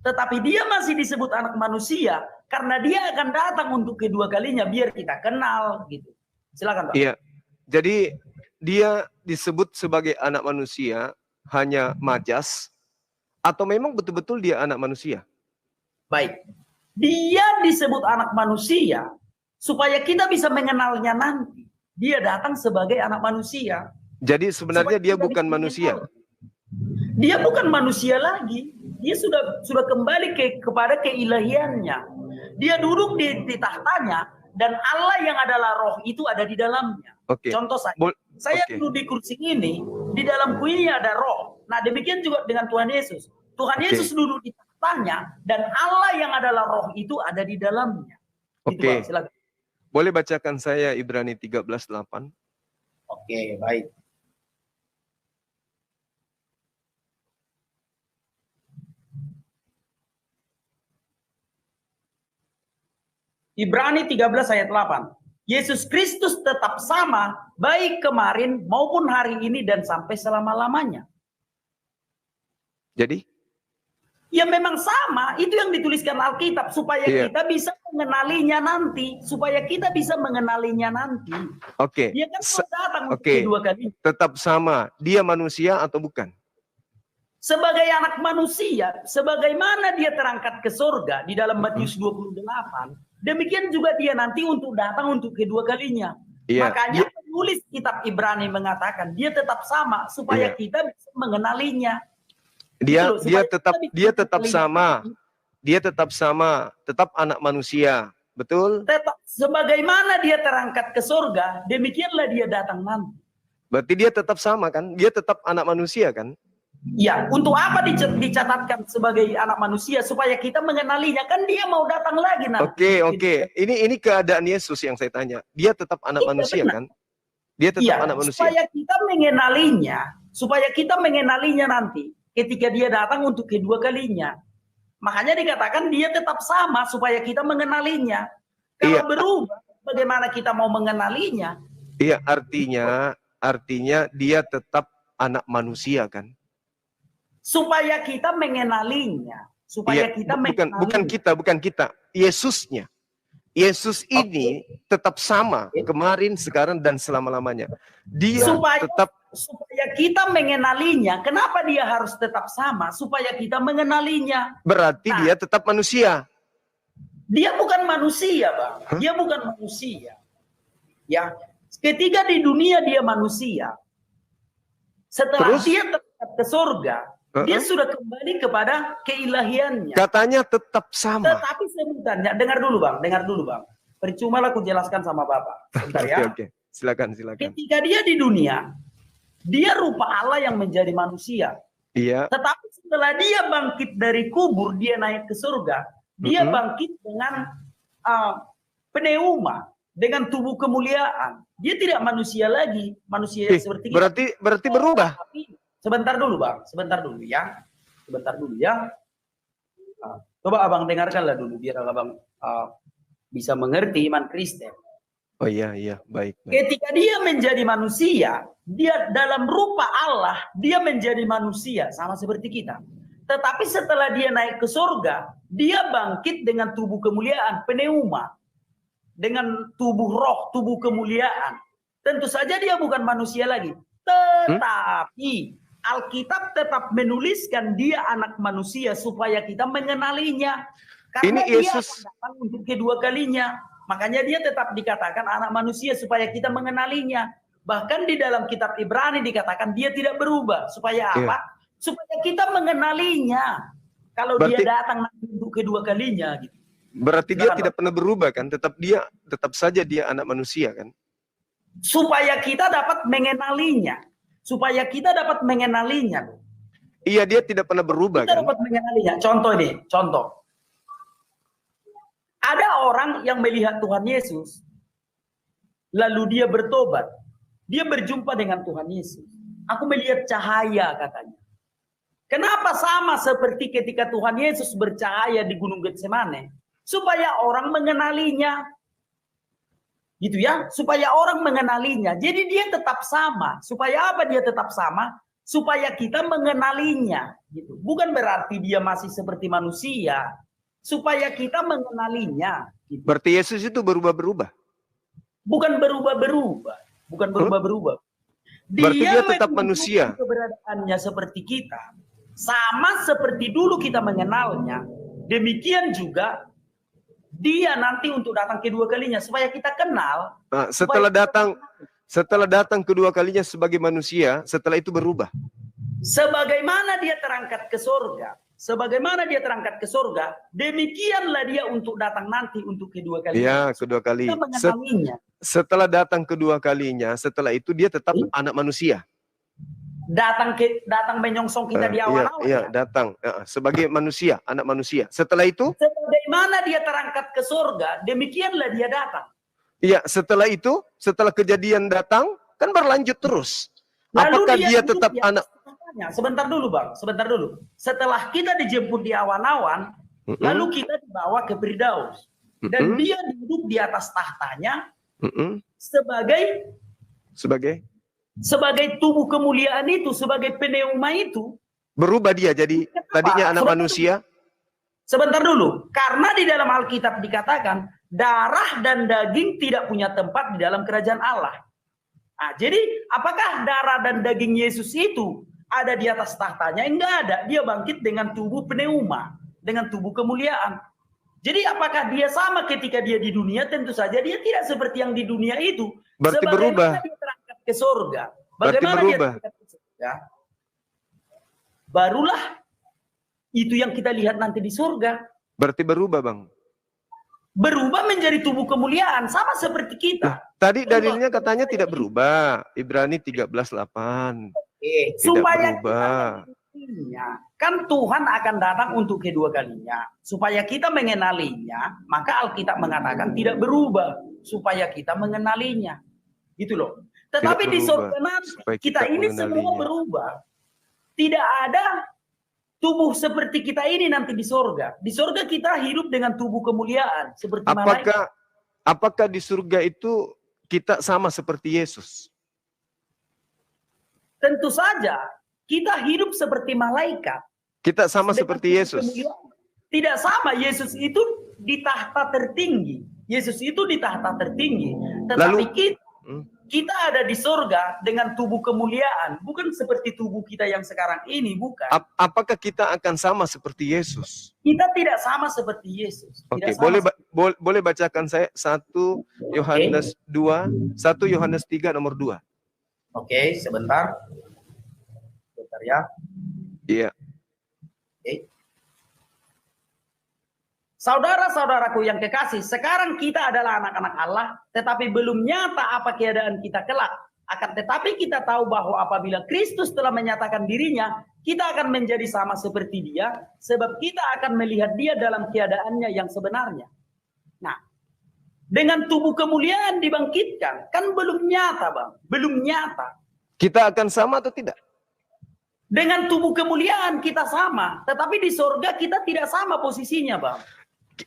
Tetapi dia masih disebut anak manusia karena dia akan datang untuk kedua kalinya biar kita kenal gitu. Silakan, Pak. Iya. Jadi dia disebut sebagai anak manusia hanya majas atau memang betul-betul dia anak manusia? Baik. Dia disebut anak manusia supaya kita bisa mengenalnya nanti. Dia datang sebagai anak manusia. Jadi sebenarnya dia bukan manusia. Dia bukan manusia lagi. Dia sudah kembali kepada keilahiannya. Dia duduk di tahtanya dan Allah yang adalah roh itu ada di dalamnya. Contoh saya duduk di kursi ini, di dalamku ini ada roh. Nah, demikian juga dengan Tuhan Yesus. Tuhan Yesus duduk di tahtanya dan Allah yang adalah roh itu ada di dalamnya. Oke. Boleh bacakan saya Ibrani 13:8? Oke, baik. Ibrani 13 ayat 8. Yesus Kristus tetap sama, baik kemarin maupun hari ini dan sampai selama-lamanya. Jadi? Ya memang sama, itu yang dituliskan Alkitab, supaya kita bisa mengenalinya nanti. Supaya kita bisa mengenalinya nanti. Oke. Dia kan datang kedua kali. Tetap sama, dia manusia atau bukan? Sebagai anak manusia, sebagaimana dia terangkat ke surga di dalam Matius 28, demikian juga dia nanti untuk datang untuk kedua kalinya. Makanya penulis kitab Ibrani mengatakan dia tetap sama supaya kita bisa mengenalinya. Dia tetap sama, tetap anak manusia, betul? Tetap sebagaimana dia terangkat ke surga, demikianlah dia datang nanti. Berarti dia tetap sama kan? Dia tetap anak manusia kan? Ya, untuk apa dicatatkan sebagai anak manusia supaya kita mengenalinya, kan dia mau datang lagi nanti. Oke. Ini keadaan Yesus yang saya tanya. Dia tetap anak manusia kan? Dia tetap anak manusia. Supaya kita mengenalinya nanti ketika dia datang untuk kedua kalinya. Makanya dikatakan dia tetap sama supaya kita mengenalinya. Kalau berubah, bagaimana kita mau mengenalinya? Iya, artinya dia tetap anak manusia kan? Supaya kita mengenalinya, bukan kita, Yesusnya. Yesus ini tetap sama kemarin, sekarang dan selama-lamanya. Dia supaya kita mengenalinya. Kenapa dia harus tetap sama? Supaya kita mengenalinya. Berarti dia tetap manusia. Dia bukan manusia, Bang. Dia bukan manusia. Ya, ketika di dunia dia manusia. Setelah dia terangkat ke surga, dia sudah kembali kepada keilahiannya. Katanya tetap sama. Tetapi sebutannya, dengar dulu bang. Percuma lah aku jelaskan sama Bapak. Sebentar ya. Oke. Silakan. Ketika dia di dunia, dia rupa Allah yang menjadi manusia. Iya. Tetapi setelah dia bangkit dari kubur, dia naik ke surga. Dia bangkit dengan pneuma, dengan tubuh kemuliaan. Dia tidak manusia lagi, manusia seperti kita. Berarti berubah. Sebentar dulu ya. Coba abang dengarkanlah dulu biar abang bisa mengerti iman Kristen. Oh iya, baik. Ketika dia menjadi manusia, dia dalam rupa Allah, dia menjadi manusia sama seperti kita. Tetapi setelah dia naik ke surga, dia bangkit dengan tubuh kemuliaan, pneuma, dengan tubuh roh, tubuh kemuliaan. Tentu saja dia bukan manusia lagi, tetapi Alkitab tetap menuliskan dia anak manusia supaya kita mengenalinya. Karena ini Yesus dia akan datang untuk kedua kalinya. Makanya dia tetap dikatakan anak manusia supaya kita mengenalinya. Bahkan di dalam kitab Ibrani dikatakan dia tidak berubah. Supaya apa? Supaya kita mengenalinya. Kalau dia datang untuk kedua kalinya. Gitu. Berarti dia tidak pernah berubah kan? Tetap saja dia anak manusia kan? Supaya kita dapat mengenalinya. Iya, dia tidak pernah berubah kita kan? Dapat mengenalinya. Contoh. Ada orang yang melihat Tuhan Yesus, lalu dia bertobat, dia berjumpa dengan Tuhan Yesus. Aku melihat cahaya, katanya. Kenapa sama seperti ketika Tuhan Yesus bercahaya di Gunung Getsemane? Supaya orang mengenalinya. Gitu ya, supaya orang mengenalinya. Jadi dia tetap sama. Supaya apa dia tetap sama? Supaya kita mengenalinya. Gitu. Bukan berarti dia masih seperti manusia. Supaya kita mengenalinya. Gitu. Berarti Yesus itu berubah-berubah? Bukan berubah-berubah. Bukan berubah-berubah. Berarti dia tetap manusia. Keberadaannya seperti kita. Sama seperti dulu kita mengenalnya. Demikian juga dia nanti untuk datang kedua kalinya. Supaya kita kenal. Nah, setelah datang kedua kalinya sebagai manusia, setelah itu berubah. Sebagaimana dia terangkat ke surga. Sebagaimana dia terangkat ke surga, demikianlah dia untuk datang nanti untuk kedua kalinya. Ya, kedua kali. Setelah datang kedua kalinya, setelah itu dia tetap anak manusia. Datang menyongsong kita di awal-awal. Iya, datang sebagai manusia, anak manusia. Setelah itu, sebagaimana dia terangkat ke surga, demikianlah dia datang. Iya, setelah itu, setelah kejadian datang, kan berlanjut terus. Lalu apakah dia tetap anak? Sebentar dulu, Bang. Sebentar dulu. Setelah kita dijemput di awan-awan, lalu kita dibawa ke Firdaus. Dan dia duduk di atas tahtanya sebagai tubuh kemuliaan itu, sebagai pneuma itu. Berubah dia jadi tadinya anak manusia. Sebentar dulu. Karena di dalam Alkitab dikatakan, darah dan daging tidak punya tempat di dalam kerajaan Allah. Nah, jadi apakah darah dan daging Yesus itu ada di atas tahtanya? Enggak ada. Dia bangkit dengan tubuh pneuma, dengan tubuh kemuliaan. Jadi apakah dia sama ketika dia di dunia? Tentu saja dia tidak seperti yang di dunia itu. Berarti berubah. Dia terangkat ke surga. Bagaimana dia terangkat ke surga? Barulah itu yang kita lihat nanti di surga. Berarti berubah, Bang. Berubah menjadi tubuh kemuliaan, sama seperti kita. Tadi dalilnya katanya tidak berubah. Ibrani 13:8. Supaya kita, kan Tuhan akan datang untuk kedua kalinya. Supaya kita mengenalinya, maka Alkitab mengatakan tidak berubah. Supaya kita mengenalinya. Gitu loh. Tetapi di surga nanti, kita ini semua berubah. Tidak ada tubuh seperti kita ini nanti di surga. Di surga kita hidup dengan tubuh kemuliaan. Seperti malaikat. Apakah di surga itu kita sama seperti Yesus? Tentu saja. Kita hidup seperti malaikat. Kita sama seperti Yesus. Tidak sama. Yesus itu di tahta tertinggi. Yesus itu di tahta tertinggi. Tetapi kita ada di surga dengan tubuh kemuliaan. Bukan seperti tubuh kita yang sekarang ini. Bukan. Apakah kita akan sama seperti Yesus? Kita tidak sama seperti Yesus. Oke, boleh bacakan saya 1 Yohanes 2, 1 Yohanes 3 nomor 2. Oke, sebentar. Sebentar ya. Iya. Oke. Saudara-saudaraku yang kekasih, sekarang kita adalah anak-anak Allah, tetapi belum nyata apa keadaan kita kelak. Akan tetapi kita tahu bahwa apabila Kristus telah menyatakan dirinya, kita akan menjadi sama seperti dia, sebab kita akan melihat dia dalam keadaannya yang sebenarnya. Nah, dengan tubuh kemuliaan dibangkitkan, kan belum nyata, Bang. Belum nyata. Kita akan sama atau tidak? Dengan tubuh kemuliaan kita sama, tetapi di surga kita tidak sama posisinya, Bang.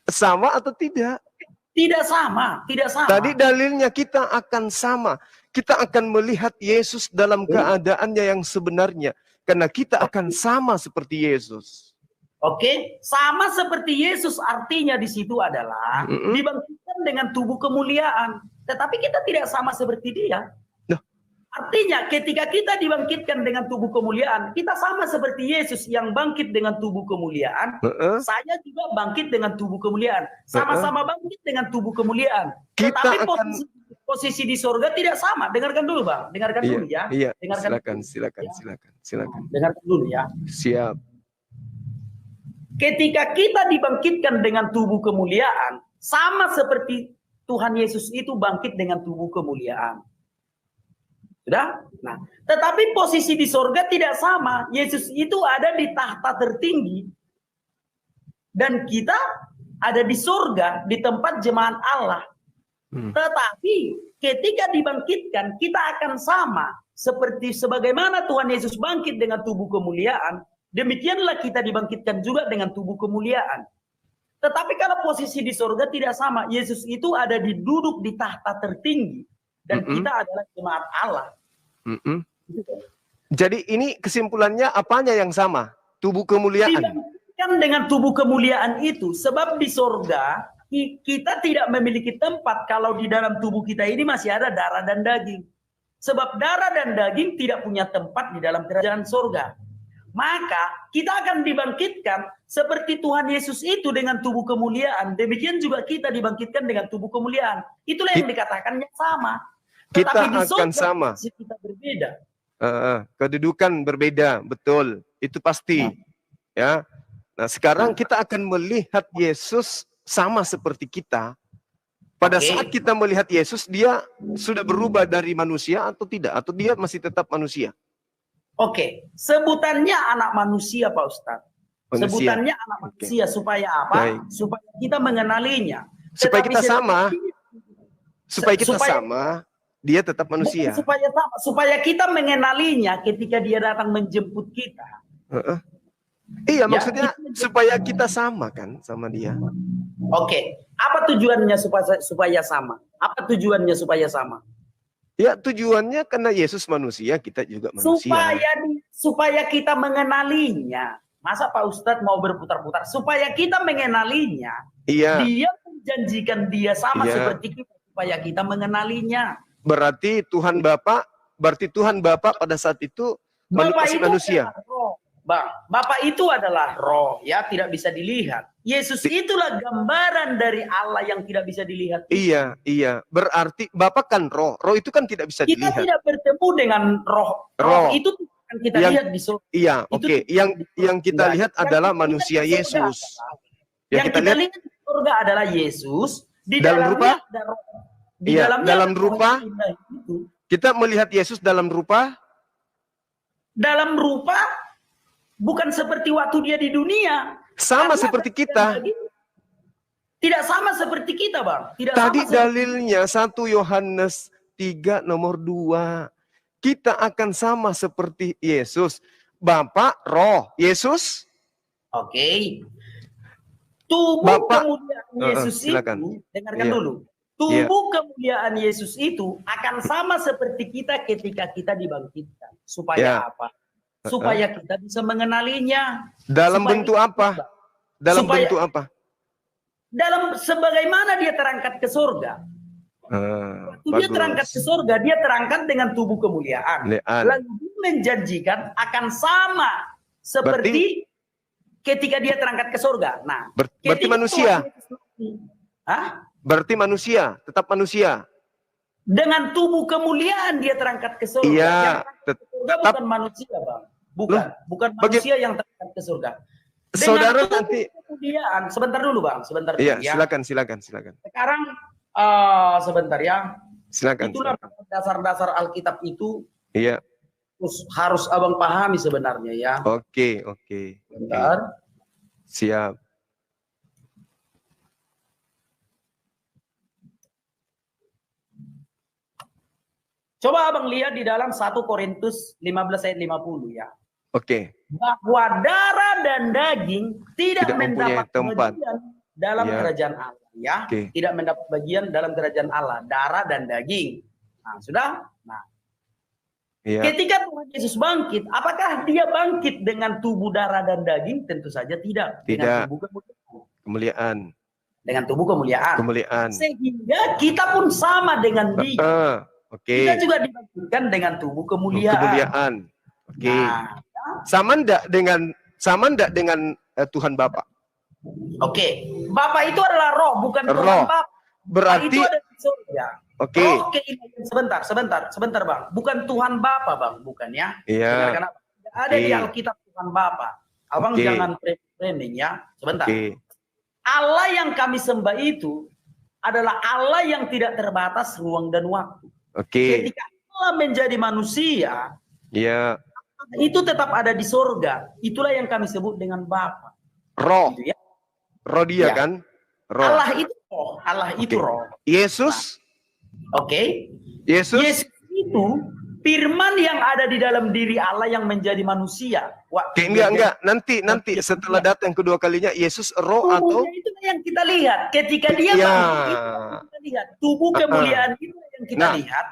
Sama atau tidak? Tidak sama, tidak sama. Tadi dalilnya kita akan sama. Kita akan melihat Yesus dalam keadaannya yang sebenarnya. Karena kita akan sama seperti Yesus. Oke, sama seperti Yesus artinya di situ adalah dibangkitkan dengan tubuh kemuliaan. Tetapi kita tidak sama seperti dia. Artinya ketika kita dibangkitkan dengan tubuh kemuliaan, kita sama seperti Yesus yang bangkit dengan tubuh kemuliaan. Saya juga bangkit dengan tubuh kemuliaan. Sama-sama bangkit dengan tubuh kemuliaan. Tetapi posisi di surga tidak sama. Dengarkan dulu, Bang. Dengarkan dulu ya. Iya, dengarkan silakan. Dengarkan dulu ya. Siap. Ketika kita dibangkitkan dengan tubuh kemuliaan, sama seperti Tuhan Yesus itu bangkit dengan tubuh kemuliaan. Sudah? Nah, tetapi posisi di surga tidak sama. Yesus itu ada di tahta tertinggi. Dan kita ada di surga, di tempat jemaat Allah. Tetapi ketika dibangkitkan, kita akan sama. Seperti sebagaimana Tuhan Yesus bangkit dengan tubuh kemuliaan, demikianlah kita dibangkitkan juga dengan tubuh kemuliaan. Tetapi kalau posisi di surga tidak sama. Yesus itu ada duduk di tahta tertinggi. Dan kita adalah jemaat Allah. Jadi ini kesimpulannya apanya yang sama? Tubuh kemuliaan. Dibangkitkan dengan tubuh kemuliaan itu. Sebab di surga, kita tidak memiliki tempat kalau di dalam tubuh kita ini masih ada darah dan daging. Sebab darah dan daging tidak punya tempat di dalam kerajaan surga. Maka kita akan dibangkitkan seperti Tuhan Yesus itu dengan tubuh kemuliaan. Demikian juga kita dibangkitkan dengan tubuh kemuliaan. Itulah yang dikatakannya sama. Kita Tetapi di akan surga, sama. kita berbeda. Kedudukan berbeda, betul. Itu pasti. Ya. Nah, sekarang kita akan melihat Yesus sama seperti kita. Pada saat kita melihat Yesus, dia sudah berubah dari manusia atau tidak? Atau dia masih tetap manusia? Oke, sebutannya anak manusia, Pak Ustadz. Sebutannya anak manusia supaya apa? Baik. Supaya kita mengenalinya. Supaya Tetapi kita sama. Supaya kita sama, dia tetap manusia. Supaya kita mengenalinya ketika dia datang menjemput kita. Iya, maksudnya supaya kita sama kan sama dia. Oke, apa tujuannya supaya sama? Apa tujuannya supaya sama? Ya, tujuannya karena Yesus manusia, kita juga manusia. Supaya kita mengenalinya. Masa Pak Ustadz mau berputar-putar? Supaya kita mengenalinya. Iya. Dia menjanjikan dia sama seperti kita supaya kita mengenalinya. Berarti Tuhan Bapa pada saat itu masih manusia. Bang, Bapak itu adalah roh, ya, tidak bisa dilihat. Yesus itulah gambaran dari Allah yang tidak bisa dilihat. Iya. Berarti Bapak kan roh. Roh itu kan tidak bisa dilihat. Kita tidak bertemu dengan roh. Roh itu kan kita lihat di surga. Iya, oke. Yang kita lihat adalah manusia Yesus. Yang kita lihat di surga adalah Yesus. Di dalam rupa? Dalam rupa. Itu. Kita melihat Yesus dalam rupa? Dalam rupa bukan seperti waktu dia di dunia. Sama seperti kita. Tidak sama seperti kita, Bang. Tidak Tadi sama dalilnya 1 Yohanes 3 nomor 2. Kita akan sama seperti Yesus. Bapa, roh. Yesus? Oke. Tubuh kemuliaan Yesus itu, dengarkan dulu. Tubuh kemuliaan Yesus itu akan sama seperti kita ketika kita dibangkitkan. Supaya apa? Supaya kita bisa mengenalinya. Dalam bentuk apa? Dalam bentuk apa? Dalam sebagaimana dia terangkat ke surga. Dia terangkat ke surga, dia terangkat dengan tubuh kemuliaan. Lalu dia menjanjikan akan sama seperti ketika dia terangkat ke surga. Nah, berarti manusia. Berarti manusia, tetap manusia. Dengan tubuh kemuliaan dia terangkat ke surga. Iya, tetap bukan manusia, Bang. Bukan manusia yang terangkat ke surga. Saudara nanti kemuliaan, sebentar dulu, Bang, sebentar dulu. Iya, silakan. Sekarang sebentar ya. Silakan. Itulah dasar-dasar Alkitab itu. Iya. Harus Abang pahami sebenarnya ya. Oke. Bentar. Siap. Coba Abang lihat di dalam 1 Korintus 15 ayat 50 ya. Oke. Bahwa darah dan daging tidak mendapat tempat bagian dalam kerajaan Allah ya. Tidak mendapat bagian dalam kerajaan Allah, darah dan daging. Nah, sudah? Nah. Ketika Tuhan Yesus bangkit, apakah dia bangkit dengan tubuh darah dan daging? Tentu saja tidak. Dengan tubuh kemuliaan. Dengan tubuh kemuliaan. Sehingga kita pun sama dengan dia. Kita juga dibangkitkan dengan tubuh kemuliaan. Oke. Sama enggak dengan Tuhan Bapa? Oke. Bapa itu adalah roh, bukan Tuhan Bapa. Berarti itu ada di surga. Oke. Sebentar, Bang. Bukan Tuhan Bapa, Bang, bukan ya? Iya. Ada di Alkitab Tuhan Bapa. Abang jangan framing ya. Sebentar. Allah yang kami sembah itu adalah Allah yang tidak terbatas ruang dan waktu. Ketika Allah menjadi manusia, itu tetap ada di surga. Itulah yang kami sebut dengan Bapa. Roh. Gitu ya? Roh dia kan? Roh. Allah itu roh. Allah itu roh. Yesus. Oke. Yesus. Yesus itu firman yang ada di dalam diri Allah yang menjadi manusia. Oke, enggak. Nanti setelah datang kedua kalinya Yesus roh atau itu yang kita lihat. Ketika dia bangun itu yang kita lihat. Tubuh kemuliaan itu yang kita lihat.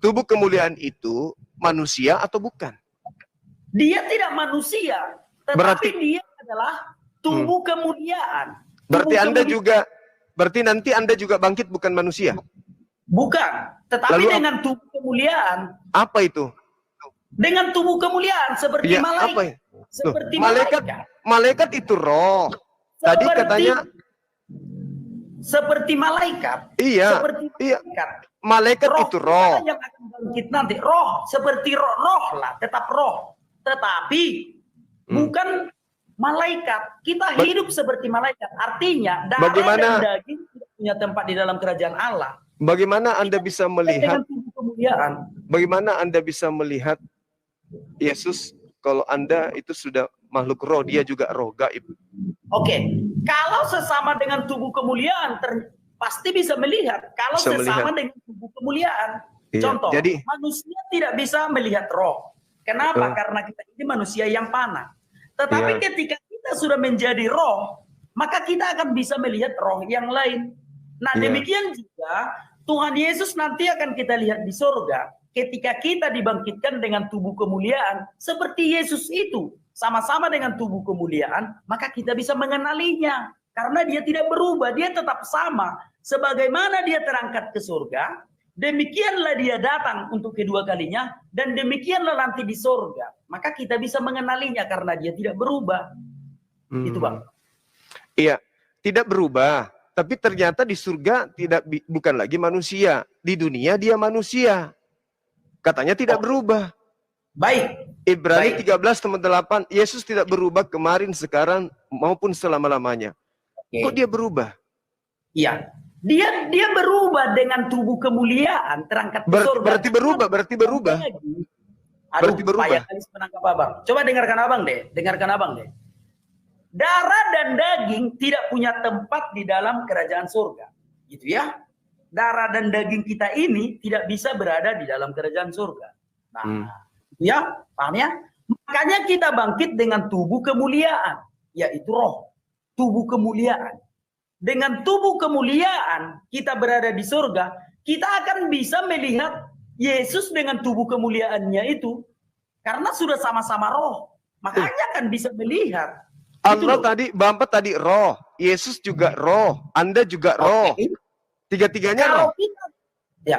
Tubuh kemuliaan itu manusia atau bukan? Dia tidak manusia, tetapi dia adalah tubuh kemuliaan. Berarti nanti Anda juga bangkit bukan manusia? Bukan, tetapi dengan tubuh kemuliaan. Apa itu? Dengan tubuh kemuliaan seperti malaikat. Apa ya? Seperti malaikat itu roh. Tadi katanya seperti malaikat. Iya. Seperti malaikat. Malaikat itu roh. Yang akan bangkit nanti roh seperti roh lah, tetap roh. Tetapi bukan malaikat. Kita hidup seperti malaikat. Artinya darah dan daging tidak punya tempat di dalam kerajaan Allah. Bagaimana Anda bisa melihat? Kemuliaan. Bagaimana Anda bisa melihat Yesus kalau Anda itu sudah makhluk roh, dia juga roh gaib? Oke, kalau sesama dengan tubuh kemuliaan pasti bisa melihat. Kalau sesama dengan tubuh kemuliaan, contoh, manusia tidak bisa melihat roh. Kenapa? Karena kita ini manusia yang panah. Tetapi ketika kita sudah menjadi roh, maka kita akan bisa melihat roh yang lain. Nah, demikian juga Tuhan Yesus nanti akan kita lihat di surga. Ketika kita dibangkitkan dengan tubuh kemuliaan, seperti Yesus itu, sama-sama dengan tubuh kemuliaan, maka kita bisa mengenalinya. Karena dia tidak berubah, dia tetap sama. Sebagaimana dia terangkat ke surga, demikianlah dia datang untuk kedua kalinya, dan demikianlah nanti di surga. Maka kita bisa mengenalinya karena dia tidak berubah. Itu Bang. Iya, tidak berubah. Tapi ternyata di surga bukan lagi manusia. Di dunia dia manusia. Katanya tidak berubah. Baik. Ibrani 13:8, Yesus tidak berubah kemarin, sekarang, maupun selama-lamanya. Kok dia berubah? Iya. Dia berubah dengan tubuh kemuliaan terangkat ke surga. Berarti berubah. Berarti berubah. Menangkap Abang. Coba dengarkan Abang deh. Darah dan daging tidak punya tempat di dalam kerajaan surga. Gitu ya. Darah dan daging kita ini tidak bisa berada di dalam kerajaan surga. Nah, ya, paham ya? Makanya kita bangkit dengan tubuh kemuliaan, yaitu roh. Tubuh kemuliaan. Dengan tubuh kemuliaan kita berada di surga, kita akan bisa melihat Yesus dengan tubuh kemuliaannya itu. Karena sudah sama-sama roh. Makanya akan bisa melihat. Allah tadi, Bapak tadi roh, Yesus juga roh, Anda juga roh. Tiga-tiganya roh.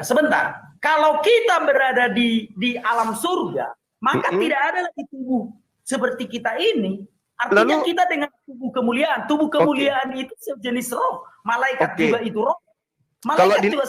Sebentar. Kalau kita berada di alam surga, maka tidak ada lagi tubuh seperti kita ini. Artinya kita dengan tubuh kemuliaan. Tubuh kemuliaan itu sejenis roh. Malaikat juga itu roh. Malaikat juga,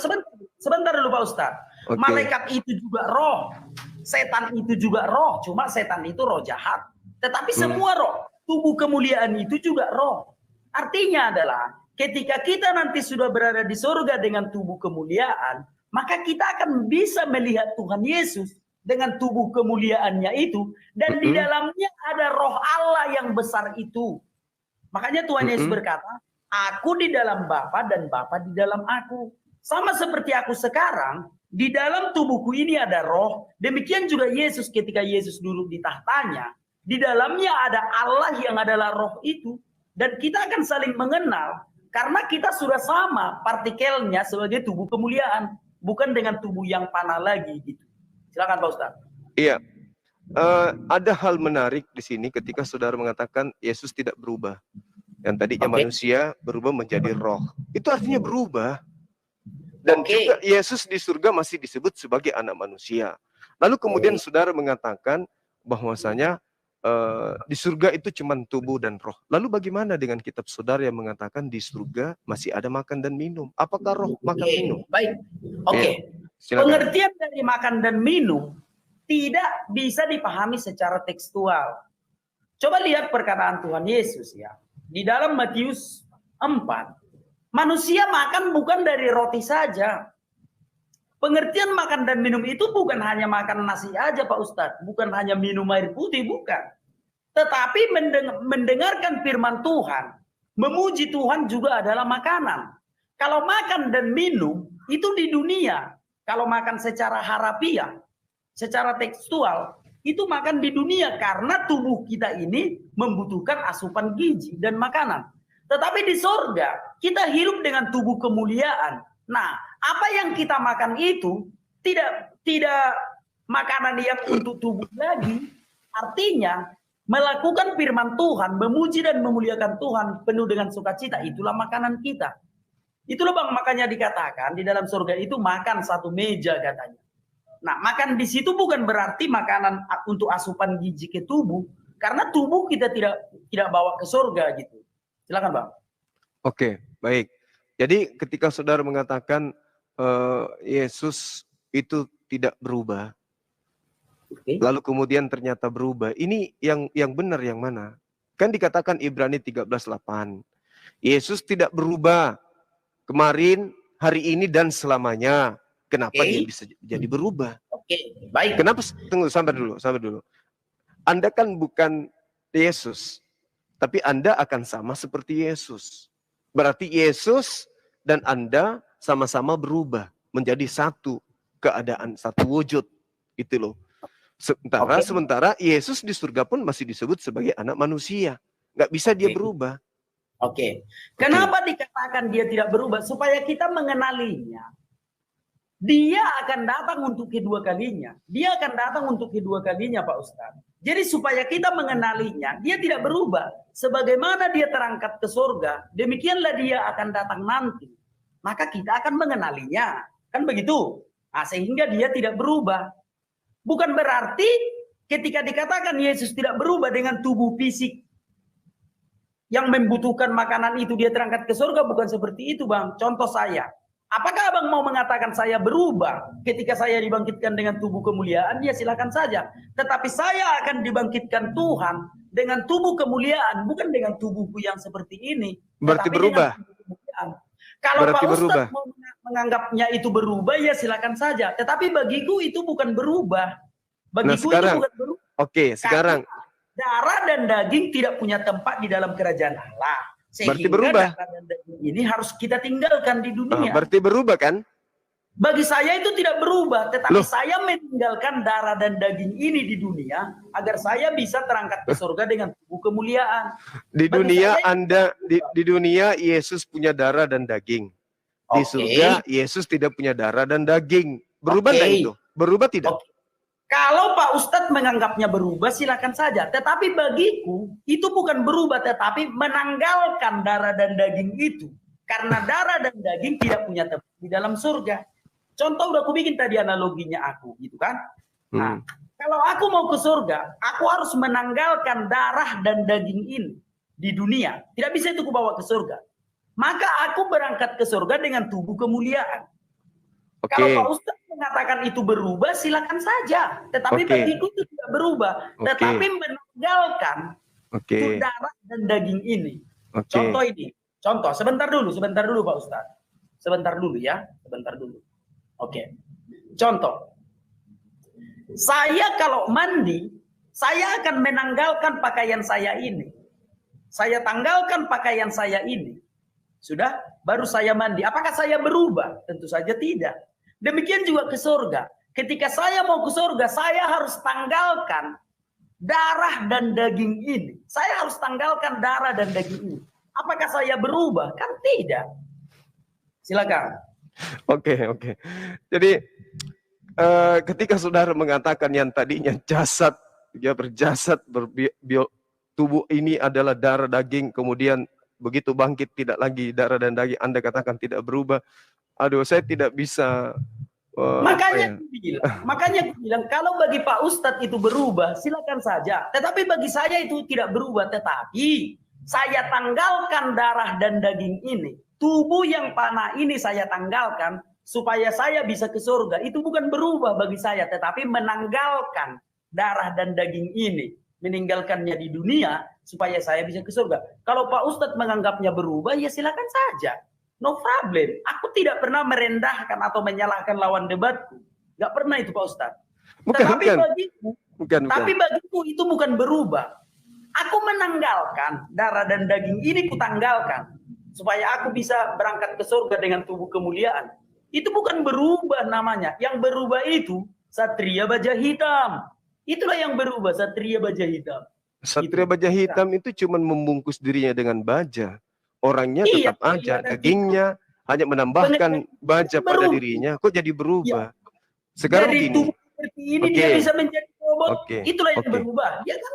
sebentar dulu Pak Ustadz. Malaikat itu juga roh. Setan itu juga roh. Cuma setan itu roh jahat. Tetapi semua roh. Tubuh kemuliaan itu juga roh. Artinya adalah ketika kita nanti sudah berada di surga dengan tubuh kemuliaan, maka kita akan bisa melihat Tuhan Yesus dengan tubuh kemuliaannya itu, dan di dalamnya ada roh Allah yang besar itu. Makanya Tuhan Yesus berkata, aku di dalam Bapa dan Bapa di dalam aku. Sama seperti aku sekarang, di dalam tubuhku ini ada roh. Demikian juga Yesus ketika Yesus duduk di tahtanya. Di dalamnya ada Allah yang adalah roh itu. Dan kita akan saling mengenal. Karena kita sudah sama partikelnya sebagai tubuh kemuliaan. Bukan dengan tubuh yang panah lagi gitu. Silakan Pak Ustadz. Iya. Ada hal menarik di sini ketika saudara mengatakan Yesus tidak berubah. Yang tadinya manusia berubah menjadi roh. Itu artinya berubah. Dan juga Yesus di surga masih disebut sebagai anak manusia. Lalu kemudian saudara mengatakan bahwasanya di surga itu cuma tubuh dan roh. Lalu bagaimana dengan kitab saudara yang mengatakan di surga masih ada makan dan minum? Apakah roh makan minum? Baik. Pengertian dari makan dan minum tidak bisa dipahami secara tekstual. Coba lihat perkataan Tuhan Yesus ya. Di dalam Matius 4, manusia makan bukan dari roti saja. Pengertian makan dan minum itu bukan hanya makan nasi aja Pak Ustadz. Bukan hanya minum air putih, bukan. Tetapi mendengarkan firman Tuhan. Memuji Tuhan juga adalah makanan. Kalau makan dan minum itu di dunia. Kalau makan secara harafiah, secara tekstual, itu makan di dunia karena tubuh kita ini membutuhkan asupan gizi dan makanan. Tetapi di sorga kita hidup dengan tubuh kemuliaan. Nah, apa yang kita makan itu tidak makanan yang untuk tubuh lagi. Artinya melakukan firman Tuhan, memuji dan memuliakan Tuhan penuh dengan sukacita, itulah makanan kita. Itulah Bang, makanya dikatakan di dalam surga itu makan satu meja katanya. Nah, makan di situ bukan berarti makanan untuk asupan gizi ke tubuh, karena tubuh kita tidak bawa ke surga gitu. Silakan Bang. Oke, baik. Jadi ketika saudara mengatakan Yesus itu tidak berubah, lalu kemudian ternyata berubah. Ini yang benar yang mana? Kan dikatakan Ibrani 13:8. Yesus tidak berubah kemarin, hari ini dan selamanya. Kenapa dia bisa jadi berubah? Oke, baik. Kenapa? Tunggu, sabar dulu. Anda kan bukan Yesus, tapi Anda akan sama seperti Yesus. Berarti Yesus dan Anda sama-sama berubah menjadi satu keadaan, satu wujud. Itu loh. Sementara Yesus di surga pun masih disebut sebagai anak manusia. Nggak bisa dia berubah. Oke. Kenapa dikatakan dia tidak berubah? Supaya kita mengenalinya. Dia akan datang untuk kedua kalinya. Dia akan datang untuk kedua kalinya, Pak Ustadz. Jadi supaya kita mengenalinya, dia tidak berubah. Sebagaimana dia terangkat ke surga, demikianlah dia akan datang nanti. Maka kita akan mengenalinya. Kan begitu? Nah, sehingga dia tidak berubah. Bukan berarti ketika dikatakan Yesus tidak berubah dengan tubuh fisik yang membutuhkan makanan itu dia terangkat ke surga, bukan seperti itu Bang. Contoh saya, apakah Abang mau mengatakan saya berubah ketika saya dibangkitkan dengan tubuh kemuliaan? Ya silakan saja. Tetapi saya akan dibangkitkan Tuhan dengan tubuh kemuliaan, bukan dengan tubuhku yang seperti ini. Berarti berubah. Kalau Pak Ustadz mau menganggapnya itu berubah, ya silakan saja. Tetapi bagiku itu bukan berubah. Bagiku itu bukan berubah. Oke, sekarang. Darah dan daging tidak punya tempat di dalam kerajaan Allah. Berarti berubah. Darah dan daging ini harus kita tinggalkan di dunia. Berarti berubah kan? Bagi saya itu tidak berubah. Tetapi saya meninggalkan darah dan daging ini di dunia agar saya bisa terangkat ke surga dengan tubuh kemuliaan. Di dunia di dunia Yesus punya darah dan daging. Di surga Yesus tidak punya darah dan daging. Berubah nggak itu? Berubah tidak? Kalau Pak Ustadz menganggapnya berubah, silakan saja. Tetapi bagiku itu bukan berubah, tetapi menanggalkan darah dan daging itu. Karena darah dan daging tidak punya tempat di dalam surga. Contoh udah aku bikin tadi analoginya aku, gitu kan? Nah, kalau aku mau ke surga, aku harus menanggalkan darah dan daging ini di dunia. Tidak bisa itu aku bawa ke surga. Maka aku berangkat ke surga dengan tubuh kemuliaan. Kalau Pak Ustadz mengatakan itu berubah, silakan saja. Tetapi bagiku itu tidak berubah. Tetapi menanggalkan darah dan daging ini. Contoh ini. Contoh, sebentar dulu Pak Ustadz. Sebentar dulu ya, sebentar dulu. Contoh. Saya kalau mandi, saya akan menanggalkan pakaian saya ini. Saya tanggalkan pakaian saya ini. Sudah, baru saya mandi. Apakah saya berubah? Tentu saja tidak. Demikian juga ke surga. Ketika saya mau ke surga, saya harus tanggalkan darah dan daging ini. Saya harus tanggalkan darah dan daging ini. Apakah saya berubah? Kan tidak. Silakan. Oke. Jadi ketika saudara mengatakan yang tadinya jasad, dia berjasad, tubuh ini adalah darah daging, kemudian begitu bangkit tidak lagi darah dan daging, Anda katakan tidak berubah. Aduh, saya tidak bisa. Makanya aku bilang kalau bagi Pak Ustadz itu berubah, silakan saja. Tetapi bagi saya itu tidak berubah. Tetapi saya tanggalkan darah dan daging ini. Tubuh yang panah ini saya tanggalkan supaya saya bisa ke surga. Itu bukan berubah bagi saya, tetapi menanggalkan darah dan daging ini. Meninggalkannya di dunia supaya saya bisa ke surga. Kalau Pak Ustadz menganggapnya berubah, ya silakan saja. No problem. Aku tidak pernah merendahkan atau menyalahkan lawan debatku. Gak pernah itu Pak Ustadz. Tapi bagiku itu bukan berubah. Aku aku menanggalkan darah dan daging ini, kutanggalkan supaya aku bisa berangkat ke surga dengan tubuh kemuliaan. Itu bukan berubah namanya. Yang berubah itu Satria Baja Hitam. Itulah yang berubah, Satria Baja Hitam. Satria Baja Hitam itu cuma membungkus dirinya dengan baja. Orangnya tetap aja, dagingnya hanya menambahkan baja pada dirinya. Kok jadi berubah? Sekarang jadi gini. Tubuh seperti ini dia bisa menjadi robot. Itulah yang berubah. Ya kan?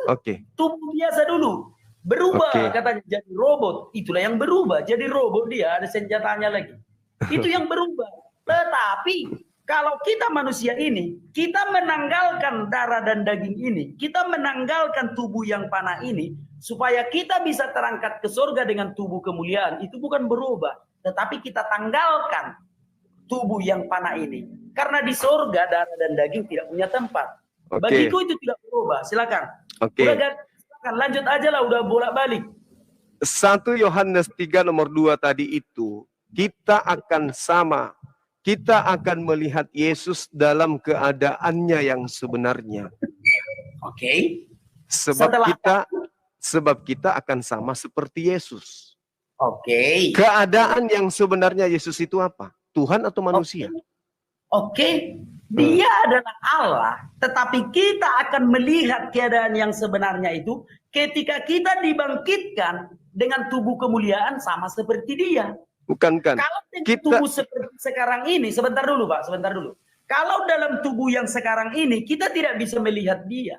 Tubuh biasa dulu. Berubah katanya jadi robot. Itulah yang berubah. Jadi robot dia ada senjatanya lagi. Itu yang berubah. Tetapi kalau kita manusia ini, kita menanggalkan darah dan daging ini, kita menanggalkan tubuh yang panah ini, supaya kita bisa terangkat ke surga dengan tubuh kemuliaan. Itu bukan berubah, tetapi kita tanggalkan tubuh yang panah ini. Karena di surga darah dan daging tidak punya tempat. Bagiku itu tidak berubah. Silakan. Silakan lanjut aja lah, udah bolak-balik. 1 Yohanes 3 nomor 2 tadi itu, kita akan sama. Kita akan melihat Yesus dalam keadaannya yang sebenarnya. Sebab kita akan sama seperti Yesus. Keadaan yang sebenarnya Yesus itu apa? Tuhan atau manusia? Dia adalah Allah, tetapi kita akan melihat keadaan yang sebenarnya itu ketika kita dibangkitkan dengan tubuh kemuliaan sama seperti dia. Bukan kan? Kalau tubuh seperti sekarang ini, sebentar dulu Pak, sebentar dulu. Kalau dalam tubuh yang sekarang ini, kita tidak bisa melihat dia.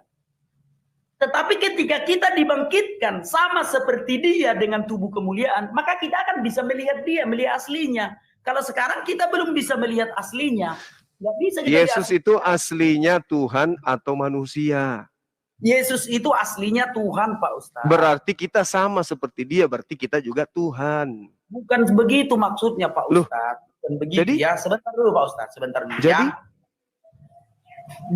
Tetapi ketika kita dibangkitkan sama seperti dia dengan tubuh kemuliaan, maka kita akan bisa melihat dia, melihat aslinya. Kalau sekarang kita belum bisa melihat aslinya, nggak bisa kita Yesus itu aslinya Tuhan atau manusia? Yesus itu aslinya Tuhan, Pak Ustadz. Berarti kita sama seperti dia, berarti kita juga Tuhan. Bukan begitu maksudnya Pak Ustadz. Bukan begitu. Jadi, ya, sebentar dulu Pak Ustadz, sebentar dulu. Jadi, ya.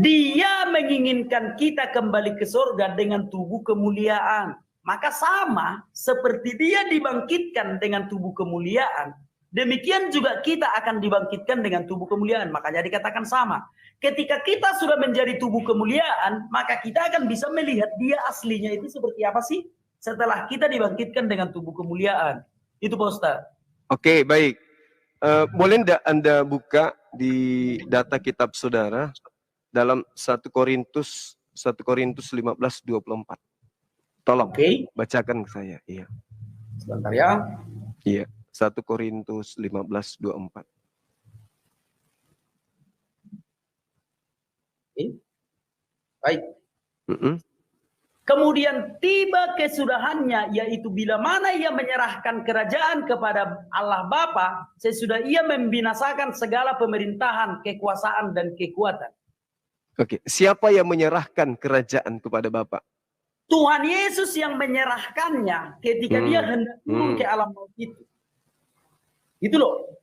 Dia menginginkan kita kembali ke surga dengan tubuh kemuliaan. Maka sama seperti dia dibangkitkan dengan tubuh kemuliaan, demikian juga kita akan dibangkitkan dengan tubuh kemuliaan. Makanya dikatakan sama. Ketika kita sudah menjadi tubuh kemuliaan, maka kita akan bisa melihat dia aslinya itu seperti apa sih setelah kita dibangkitkan dengan tubuh kemuliaan. Itu Pak Ustadz. Oke, baik. Boleh enggak Anda buka di data kitab saudara dalam 1 Korintus 15:24. Tolong bacakan ke saya. Iya. Sebentar ya. Iya, 1 Korintus 15:24. Baik. Kemudian tiba kesudahannya, yaitu bila mana ia menyerahkan kerajaan kepada Allah Bapa, sesudah ia membinasakan segala pemerintahan, kekuasaan, dan kekuatan. Siapa yang menyerahkan kerajaan kepada Bapa? Tuhan Yesus yang menyerahkannya ketika dia hendak turun ke alam maut itu. Itu loh.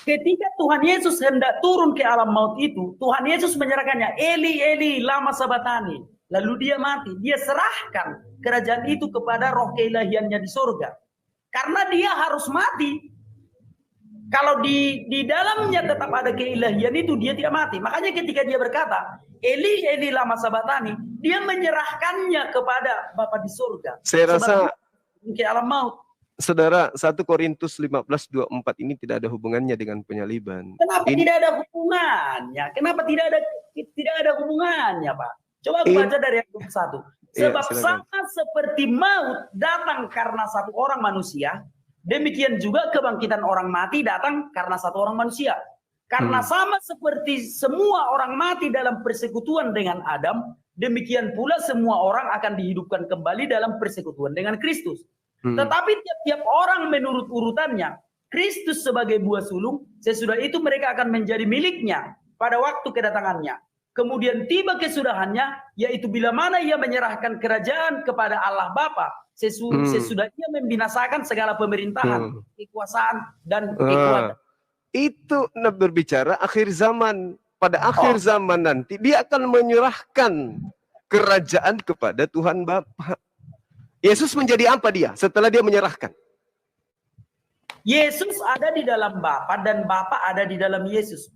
Ketika Tuhan Yesus hendak turun ke alam maut itu, Tuhan Yesus menyerahkannya, Eli, Eli, lama sabatani. Lalu dia mati. Dia serahkan kerajaan itu kepada roh keilahiannya di surga. Karena dia harus mati. Kalau di dalamnya tetap ada keilahian itu, dia tidak mati. Makanya ketika dia berkata, Eli, Eli, lama sabatani, dia menyerahkannya kepada Bapa di surga. Saya rasa ke alam maut. Saudara, 1 Korintus 15:24 ini tidak ada hubungannya dengan penyaliban. Kenapa tidak ada hubungannya? Kenapa tidak ada hubungannya, Pak? Coba aku baca dari ayat 21. Sebab sama seperti maut datang karena satu orang manusia, demikian juga kebangkitan orang mati datang karena satu orang manusia. Karena sama seperti semua orang mati dalam persekutuan dengan Adam, demikian pula semua orang akan dihidupkan kembali dalam persekutuan dengan Kristus. Tetapi tiap-tiap orang menurut urutannya. Kristus sebagai buah sulung, sesudah itu mereka akan menjadi miliknya pada waktu kedatangannya. Kemudian tiba kesudahannya, yaitu bila mana ia menyerahkan kerajaan kepada Allah Bapa, sesudah ia membinasakan segala pemerintahan, kekuasaan, dan kekuatan. Itu berbicara akhir zaman. Pada akhir zaman nanti, dia akan menyerahkan kerajaan kepada Tuhan Bapa. Yesus menjadi apa dia setelah dia menyerahkan? Yesus ada di dalam Bapa dan Bapa ada di dalam Yesus.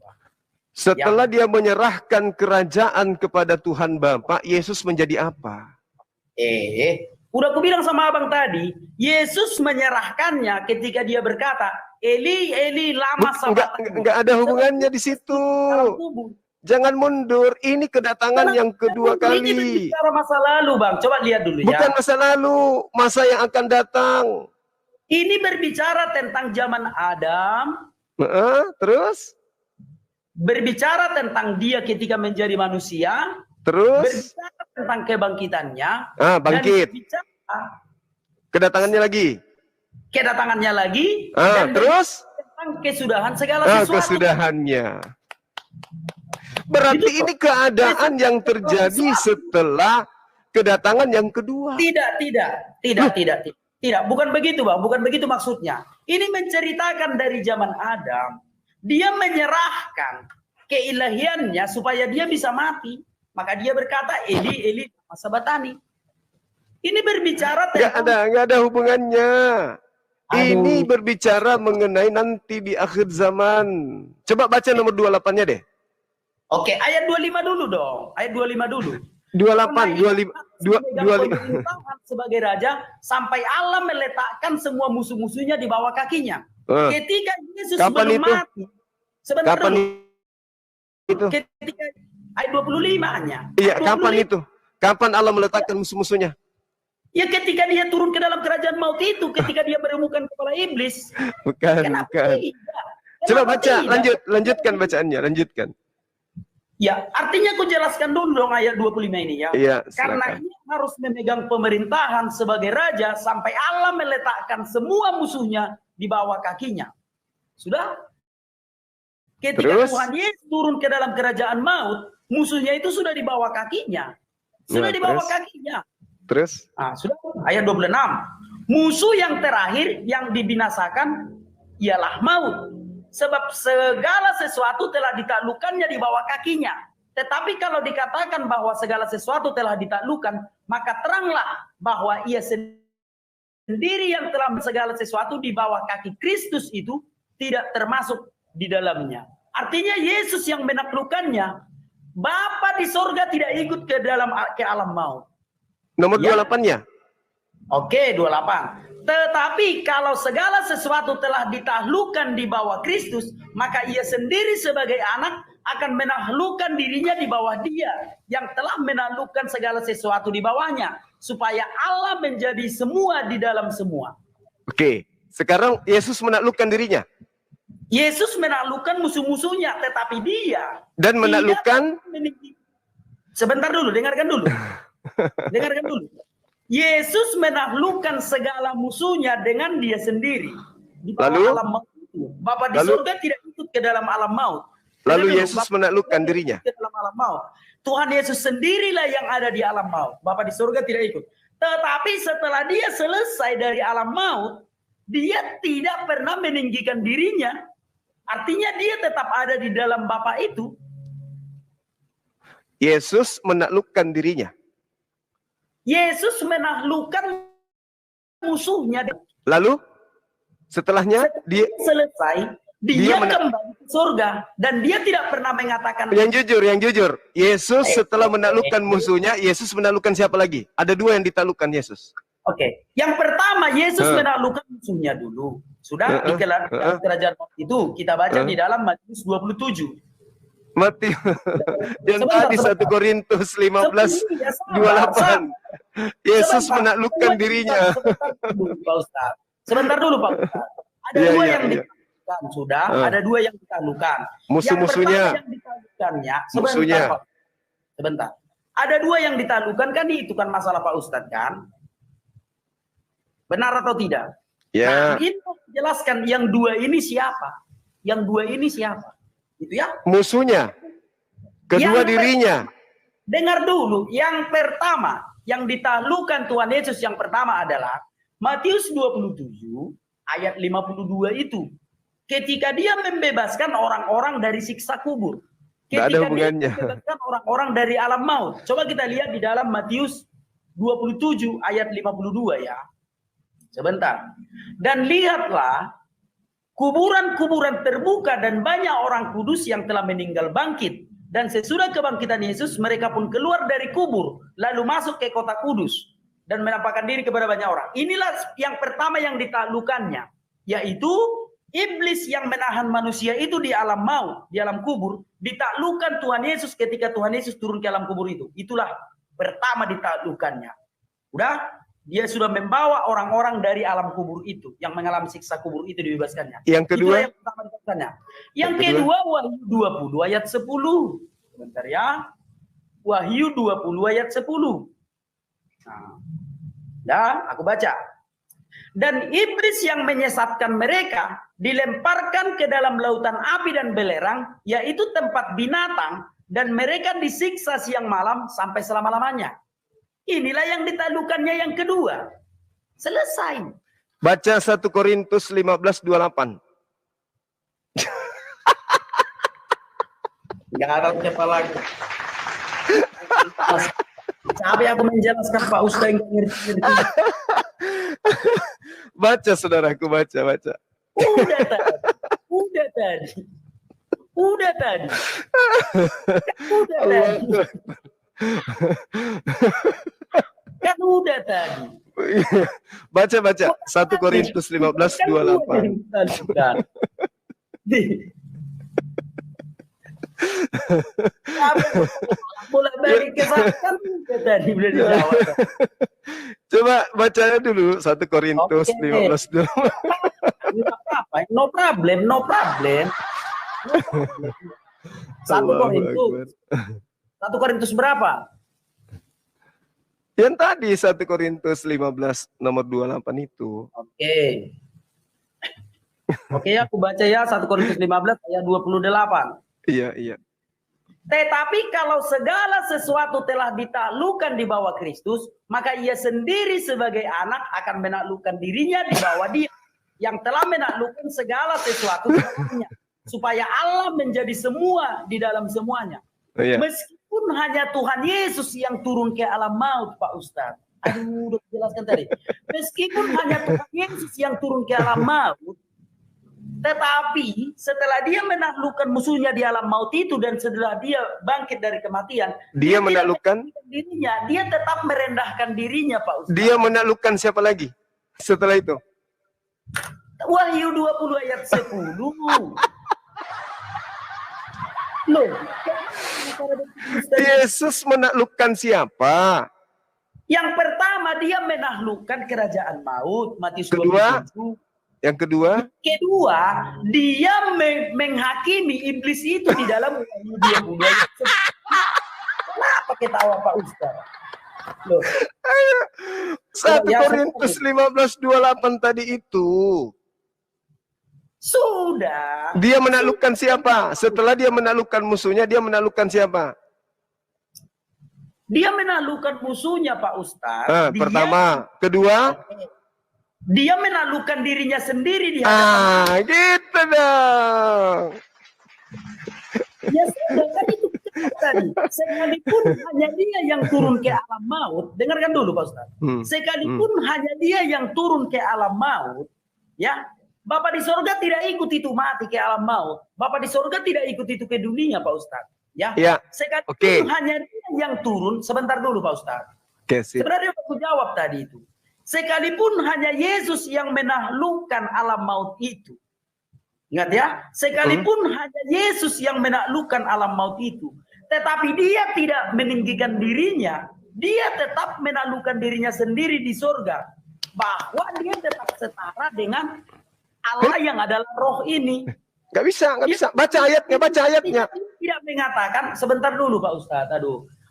Setelah dia menyerahkan kerajaan kepada Tuhan Bapa, Yesus menjadi apa? Udah aku bilang sama abang tadi, Yesus menyerahkannya ketika dia berkata, Eli, Eli, lama sabatani. Enggak ada hubungannya di situ. Jangan mundur, ini kedatangan yang kedua kali. Ini berbicara masa lalu, Bang. Coba lihat dulu ya. Bukan masa lalu, masa yang akan datang. Ini berbicara tentang zaman Adam. Terus? Berbicara tentang dia ketika menjadi manusia. Terus? Berbicara tentang kebangkitannya. Bangkit. Dan berbicara kedatangannya lagi. Kedatangannya lagi. Dan terus? Tentang kesudahan segala sesuatu. Kesudahannya. Berarti ini keadaan yang terjadi setelah kedatangan yang kedua. Tidak, bukan begitu, Bang. Bukan begitu maksudnya. Ini menceritakan dari zaman Adam. Dia menyerahkan keilahiannya supaya dia bisa mati. Maka dia berkata, Eli, Eli, lama sabatani. Ini berbicara tentang... Nggak ada hubungannya. Ini berbicara mengenai nanti di akhir zaman. Coba baca nomor 28-nya deh. Oke, ayat 25 dulu dong. Ayat 25 dulu. 28, 25 sebagai raja sampai Allah meletakkan semua musuh-musuhnya di bawah kakinya. Ketika Yesus belum mati. Sebentar kapan dulu. Itu? Ketika ayat 25-nya. Iya, kapan itu? Kapan Allah meletakkan musuh-musuhnya? Ya ketika dia turun ke dalam kerajaan maut itu, ketika dia menemukan kepala iblis. Bukan. Coba baca, lanjutkan bacaannya, lanjutkan. Ya, artinya aku jelaskan dulu dong ayat 25 ini ya. Iya, karena ini harus memegang pemerintahan sebagai raja sampai Allah meletakkan semua musuhnya di bawah kakinya. Sudah? Ketika Tuhan Yesus turun ke dalam kerajaan maut, musuhnya itu sudah di bawah kakinya. Sudah di bawah kakinya. Terus? Sudah, ayat 26. Musuh yang terakhir yang dibinasakan ialah maut. Sebab segala sesuatu telah ditaklukkannya di bawah kakinya. Tetapi kalau dikatakan bahwa segala sesuatu telah ditaklukkan, maka teranglah bahwa ia sendiri yang telah segala sesuatu di bawah kaki Kristus itu tidak termasuk di dalamnya. Artinya Yesus yang menaklukkannya. Bapa di sorga tidak ikut ke alam maut. Nomor 28-nya? Oke, 28. Tetapi kalau segala sesuatu telah ditaklukkan di bawah Kristus, maka ia sendiri sebagai anak akan menaklukkan dirinya di bawah dia yang telah menaklukkan segala sesuatu di bawahnya, supaya Allah menjadi semua di dalam semua. Oke, sekarang Yesus menaklukkan dirinya. Yesus menaklukkan musuh-musuhnya, tetapi dia dan menaklukkan. Sebentar dulu, dengarkan dulu. Dengarkan dulu. Yesus menaklukkan segala musuhnya dengan dia sendiri. Di bawah alam maut itu. Bapa di surga tidak ikut ke dalam alam maut. Lalu Yesus menaklukkan dirinya. Ke dalam alam maut. Tuhan Yesus sendirilah yang ada di alam maut. Bapa di surga tidak ikut. Tetapi setelah dia selesai dari alam maut, dia tidak pernah meninggikan dirinya. Artinya dia tetap ada di dalam Bapa itu. Yesus menaklukkan dirinya. Yesus menaklukkan musuhnya. Lalu setelahnya dia selesai, dia kembali ke surga dan dia tidak pernah mengatakan. Yang jujur. Yesus setelah menaklukkan musuhnya, Yesus menaklukkan siapa lagi? Ada dua yang ditaklukkan Yesus. Oke. Yang pertama Yesus menaklukkan musuhnya dulu. Sudah di kerajaan itu kita baca di dalam Matius 27. Mati yang tadi 1 Korintus 15:28. Yesus menaklukkan dirinya. Sebentar dulu Pak Ustaz. Ada dua yang ditaklukkan sudah, ada dua yang ditaklukkan. Musuh-musuhnya. Yang ditaklukkannya sebentar. Ada dua yang ditaklukkan kan, itu kan masalah Pak Ustaz kan? Benar atau tidak? Ya. Nah, ini jelaskan yang dua ini siapa? Yang dua ini siapa? Itu ya. Musuhnya. Kedua dirinya. Dengar dulu, yang pertama yang ditaklukkan Tuhan Yesus yang pertama adalah Matius 27 ayat 52 itu. Ketika dia membebaskan orang-orang dari siksa kubur. Ketika dia membebaskan orang-orang dari alam maut. Coba kita lihat di dalam Matius 27 ayat 52 ya. Sebentar. Dan lihatlah kuburan-kuburan terbuka dan banyak orang kudus yang telah meninggal bangkit. Dan sesudah kebangkitan Yesus, mereka pun keluar dari kubur, lalu masuk ke kota kudus. dan menampakkan diri kepada banyak orang. Inilah yang pertama yang ditaklukkannya, yaitu iblis yang menahan manusia itu di alam maut, di alam kubur, ditaklukkan Tuhan Yesus ketika Tuhan Yesus turun ke alam kubur itu. Itulah pertama ditaklukkannya. Udah, dia sudah membawa orang-orang dari alam kubur itu, yang mengalami siksa kubur itu dibebaskannya. Yang kedua? Itulah yang pertama ditaklukkannya. Yang kedua, Wahyu 20 ayat 10. Sebentar ya. Wahyu 20 ayat 10. Nah, ya, aku baca. Dan iblis yang menyesatkan mereka dilemparkan ke dalam lautan api dan belerang, yaitu tempat binatang, dan mereka disiksa siang malam sampai selama-lamanya. Inilah yang ditaklukkannya yang kedua. Selesai. Baca 1 Korintus 15:28. Enggak ada kepala lagi. Sampai aku menjelaskan Pak Ustaz yang ngerti. Baca saudaraku, baca. Udah tadi. Udah tadi. Kan udah tadi. Baca 1 Korintus 15:28. Boleh balik ke sana kan tadi boleh dijawab. Coba bacanya dulu 1 Korintus 15:28. No problem. 1 Korintus berapa? Yang tadi 1 Korintus 15 nomor 28 itu. Oke, aku baca ya 1 Korintus 15 ayat 28. Iya. Tetapi kalau segala sesuatu telah ditaklukkan di bawah Kristus, maka ia sendiri sebagai anak akan menaklukkan dirinya di bawah Dia yang telah menaklukkan segala sesuatu di bawahnya, supaya Allah menjadi semua di dalam semuanya. Meskipun hanya Tuhan Yesus yang turun ke alam maut, Pak Ustadz. Aduh, udah jelaskan tadi. Meskipun hanya Tuhan Yesus yang turun ke alam maut, tetapi setelah dia menaklukkan musuhnya di alam maut itu dan setelah dia bangkit dari kematian, dia menaklukkan dirinya, dia tetap merendahkan dirinya, Pak Ustaz. Dia menaklukkan siapa lagi setelah itu? Wahyu 20 ayat 10. Loh, Yesus menaklukkan siapa? Yang pertama dia menaklukkan kerajaan maut, Matius 27. Yang kedua, dia menghakimi iblis itu di dalam Wahyu 20. Kenapa ketawa Pak Ustaz? Loh. 1 Korintus 15:28 tadi itu. Sudah. Dia menaklukkan siapa? Setelah dia menaklukkan musuhnya, dia menaklukkan siapa? Dia menaklukkan musuhnya, Pak Ustaz. Pertama. Kedua, dia menaklukkan dirinya sendiri di hadapan. Gitu dong. Ya sudah, kan itu tadi. Sekalipun hanya dia yang turun ke alam maut, dengarkan dulu Pak Ustaz. Sekalipun hanya dia yang turun ke alam maut, ya, Bapak di sorga tidak ikut itu mati ke alam maut. Bapak di sorga tidak ikut itu ke dunia, Pak Ustaz. Ya. Sekalipun hanya dia yang turun, sebentar dulu Pak Ustaz. Sebenarnya aku jawab tadi itu. Sekalipun hanya Yesus yang menaklukkan alam maut itu. Ingat ya, sekalipun hanya Yesus yang menaklukkan alam maut itu, tetapi dia tidak meninggikan dirinya, dia tetap menaklukkan dirinya sendiri di surga, bahwa dia tetap setara dengan Allah yang adalah roh ini. Gak bisa. Baca ayatnya. Tidak mengatakan, sebentar dulu Pak Ustadz,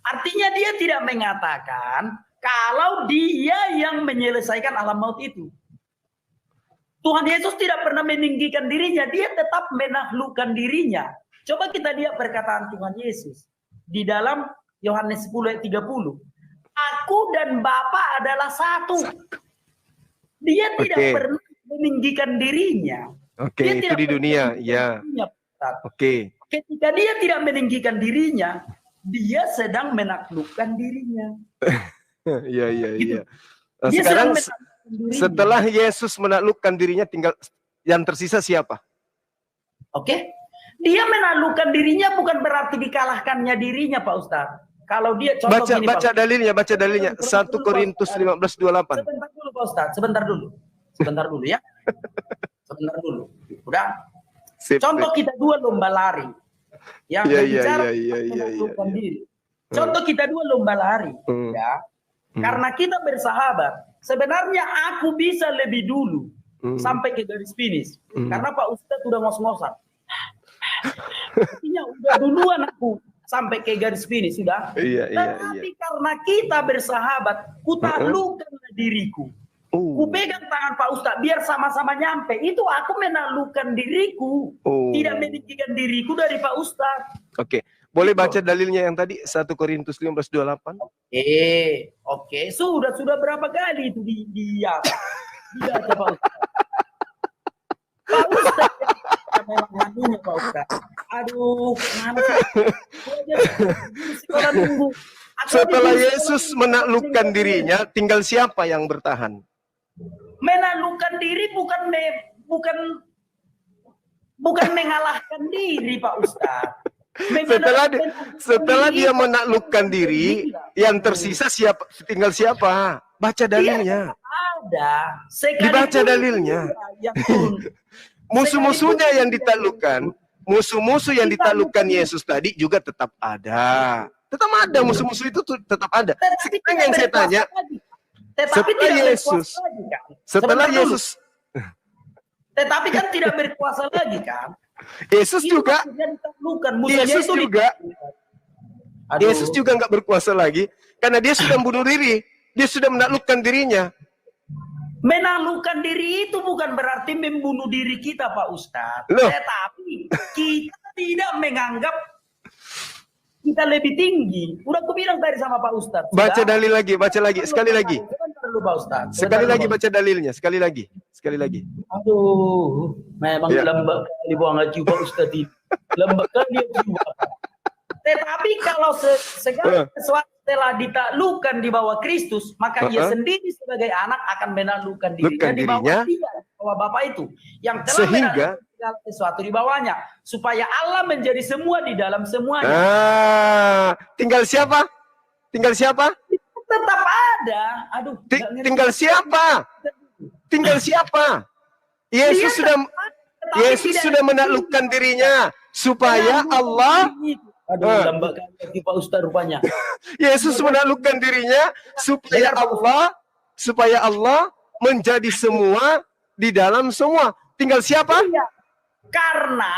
artinya dia tidak mengatakan kalau dia yang menyelesaikan alam maut itu. Tuhan Yesus tidak pernah meninggikan dirinya, dia tetap menaklukkan dirinya. Coba kita lihat perkataan Tuhan Yesus di dalam Yohanes 10 ayat 30. Aku dan Bapa adalah satu. Dia tidak pernah meninggikan dirinya. Itu di dunia, ya. Ketika dia tidak meninggikan dirinya, dia sedang menaklukkan dirinya. Iya. Sekarang setelah Yesus menaklukkan dirinya, tinggal yang tersisa siapa? Dia menaklukkan dirinya bukan berarti dikalahkannya dirinya, Pak Ustadz. Kalau dia contoh gini, baca Pak. dalilnya, baca dalilnya. 1 Korintus 15:28. Sebentar dulu Pak Ustadz, sebentar dulu ya. Sebentar dulu. Udah. Contoh kita dua lomba lari. Yang berbicara menaklukkan diri. Contoh kita dua lomba lari, ya. Karena kita bersahabat, sebenarnya aku bisa lebih dulu sampai ke garis finish. Karena Pak Ustadz udah ngos-ngosan. Artinya udah duluan aku sampai ke garis finish sudah. Tapi karena kita bersahabat, ku taklukkanlah diriku. Ku pegang tangan Pak Ustadz biar sama-sama nyampe. Itu aku menaklukkan diriku. Tidak meninggikan diriku dari Pak Ustadz. Oke. Boleh baca dalilnya yang tadi 1 Korintus 15:28? Oke. Sudah berapa kali itu dibaca Pak Ustadz? Pak Ustadz memang ngadunya Pak Ustadz. Aduh, mana sih? Setelah Yesus menaklukkan dirinya, tinggal siapa yang bertahan? Menaklukkan diri bukan mengalahkan diri Pak Ustadz. Setelah dia menaklukkan diri, yang tersisa siapa? Tinggal siapa? Baca dalilnya. Ada. Dibaca dalilnya. Musuh-musuhnya yang ditaklukkan, musuh-musuh yang ditaklukkan Yesus tadi juga tetap ada. Tetap ada musuh-musuh itu tetap ada. Sekarang yang saya tanya, setelah Yesus, tetapi kan tidak berkuasa lagi kan? Yesus juga nggak berkuasa lagi karena dia sudah bunuh diri, dia sudah menaklukkan dirinya. Menaklukkan diri itu bukan berarti membunuh diri kita Pak Ustadz. Tetapi kita tidak menganggap kita lebih tinggi. Udah aku bilang tadi sama Pak Ustadz. Baca dalil lagi, sekali lagi. Sekali lagi baca dalilnya, sekali lagi. Aduh, memang lembek kali buang haji Pak Ustadz ini. Lembek kali juga. Tetapi kalau segala sesuatu telah ditaklukkan di bawah Kristus, maka ia sendiri sebagai anak akan menaklukkan dirinya di bawah dia, bawah Bapa itu yang telah menaklukkan segala sesuatu di bawahnya, supaya Allah menjadi semua di dalam semuanya. Tinggal siapa? Tetap ada. Aduh. Tinggal siapa? Yesus sudah menaklukkan dirinya supaya Allah. Aduh, lambat kali Pak Ustadz rupanya. Yesus menaklukkan dirinya supaya Allah menjadi semua di dalam semua. Tinggal siapa? Iya. Karena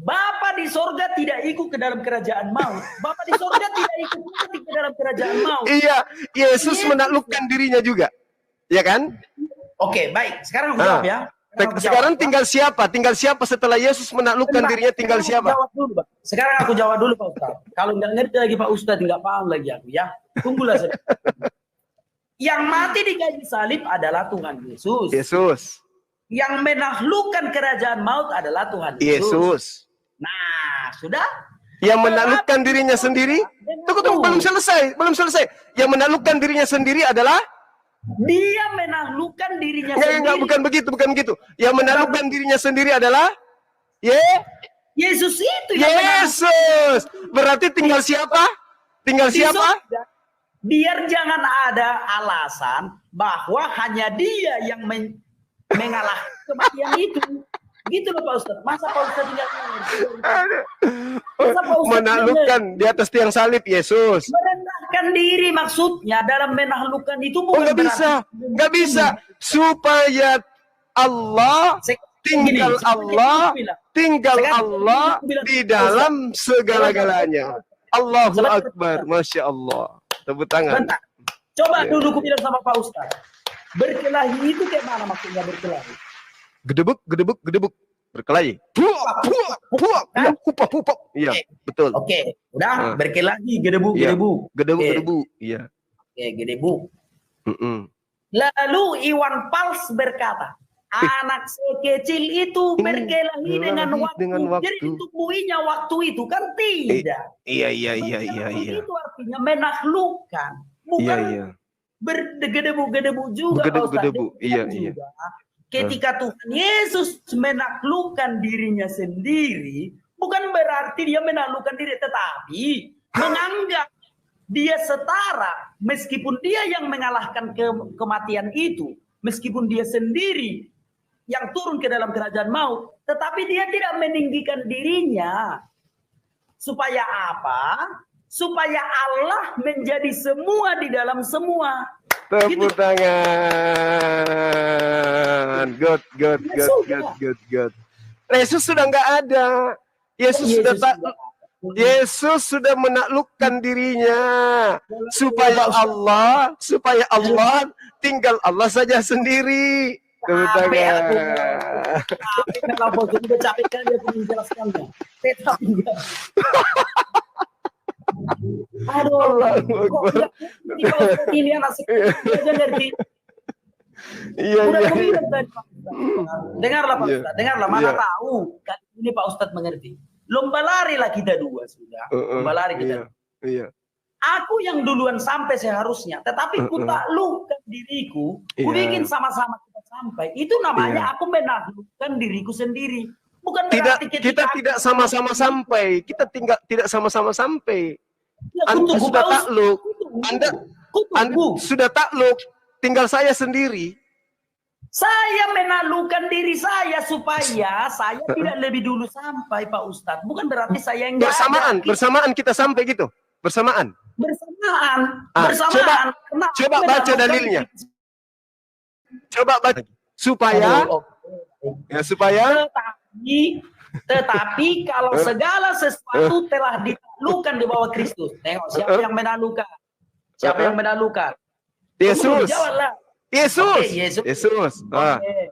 Bapa di sorga tidak ikut ke dalam kerajaan maut. Bapa di sorga tidak ikut ke dalam kerajaan maut. Iya, Yesus menaklukkan dirinya juga. Ya kan? Oke, baik. Sekarang aku jawab ya. Sekarang tinggal siapa? Tinggal siapa setelah Yesus menaklukkan dirinya? Tinggal siapa? Sekarang aku jawab dulu Pak Ustadz. Kalau nggak ngerti lagi Pak Ustadz, nggak paham lagi aku ya. Tunggulah sedikit. Yang mati di kayu salib adalah Tuhan Yesus. Yang menaklukkan kerajaan maut adalah Tuhan Yesus. Nah, sudah. Yang menaklukkan dirinya sendiri? Tunggu, belum selesai. Yang menaklukkan dirinya sendiri adalah? Dia menaklukkan dirinya sendiri. Enggak, bukan begitu. Yang menaklukkan dirinya sendiri adalah? Yesus itu. Yesus. Berarti tinggal siapa? Biar jangan ada alasan bahwa hanya dia yang mengalahkan kematian itu. Gitu loh Pak Ustadz. Masa Pak Ustadz tinggal menaklukkan di atas tiang salib Yesus. Merendahkan diri maksudnya dalam menaklukkan itu bukan nggak bisa. Supaya Allah tinggal Allah di dalam segala-galanya. Allahu Akbar, Masya Allah. Tepuk tangan. Bentar. Coba dulu aku bilang sama Pak Ustadz. Berkelahi itu kayak mana maksudnya berkelahi? Gedebuk, berkelahi. Iya, betul. Oke, udah berkelahi, gedebuk. Iya. Oke, gedebuk. Lalu Iwan Fals berkata, anak sekecil itu berkelahi dengan waktu. Jadi ditubuhinya waktu itu kan tidak. Iya. Itu artinya menaklukkan, bukan bergedebu-gedebu juga. Gedebu. Iya. Ketika Tuhan Yesus menaklukkan dirinya sendiri, bukan berarti dia menaklukkan diri, tetapi menganggap dia setara, meskipun dia yang mengalahkan kematian itu, meskipun dia sendiri yang turun ke dalam kerajaan maut, tetapi dia tidak meninggikan dirinya. Supaya apa? Supaya Allah menjadi semua di dalam semua. Tepuk tangan. Good. Yesus sudah nggak ada. Yesus sudah menaklukkan dirinya supaya Allah tinggal Allah saja sendiri. Tepuk tangan. Kalau bos udah capek kan dia menjelaskannya. Aduh, ini anak aja ngerti. Iya. Dengarlah Pak Ustadz, dengarlah, mana tahu kali ini Pak Ustadz mengerti. Lomba lari lah kita dua sudah. Lomba lari kita. Iya. Aku yang duluan sampai seharusnya, tetapi ku taklukkan diriku, ku bikin sama-sama kita sampai. Itu namanya aku menaklukkan diriku sendiri. Bukan berarti kita tidak sama-sama sampai. Kita tidak sama-sama sampai. Ya, Anda sudah takluk. Anda sudah takluk. Tinggal saya sendiri. Saya menaklukkan diri saya supaya saya tidak lebih dulu sampai, Pak Ustadz. Bukan berarti saya yang bersamaan kita sampai gitu. Bersamaan. Coba baca dalilnya. Coba baca. Supaya tetapi kalau segala sesuatu telah ditaklukkan di bawah Kristus. Tengok siapa yang menaklukkan? Siapa yang menaklukkan? Yesus. Jawablah. Yesus. Okay, Yesus.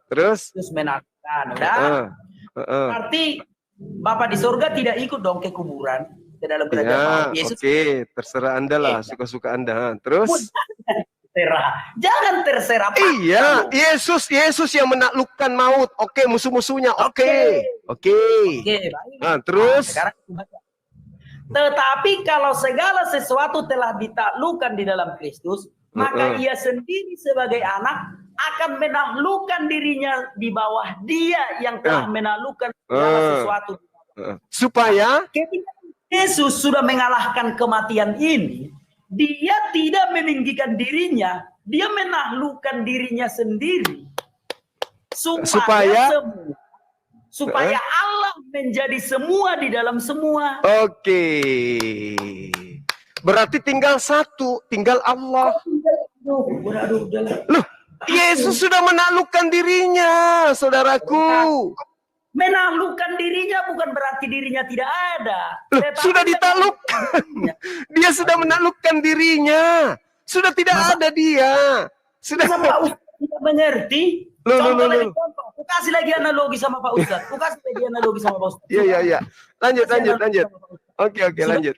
Terus Yesus menaklukkan. Udah. Berarti Bapak di surga tidak ikut dong ke kuburan, ke dalam kerajaan Yesus. Oke, terserah Anda lah, suka-suka Anda. Terus jangan terserah. Iya, Yesus yang menaklukkan maut. Oke, musuh-musuhnya. Oke. Baik. Nah, terus tetapi kalau segala sesuatu telah ditaklukkan di dalam Kristus, maka ia sendiri sebagai anak akan menaklukkan dirinya di bawah dia yang telah menaklukkan segala sesuatu. Supaya ketika Yesus sudah mengalahkan kematian ini, dia tidak meninggikan dirinya, dia menaklukkan dirinya sendiri. Supaya Allah menjadi semua di dalam semua. Oke. Berarti tinggal satu, tinggal Allah. Loh, Yesus sudah menaklukkan dirinya, saudaraku. Menaklukkan dirinya bukan berarti dirinya tidak ada. Sudah ditaklukkan. Dia sudah menaklukkan dirinya. Sudah tidak ada dia. Sudah tidak mengerti. Contoh. Aku kasih lagi analogi sama Pak Ustadz. Iya. Lanjut. Oke, lanjut.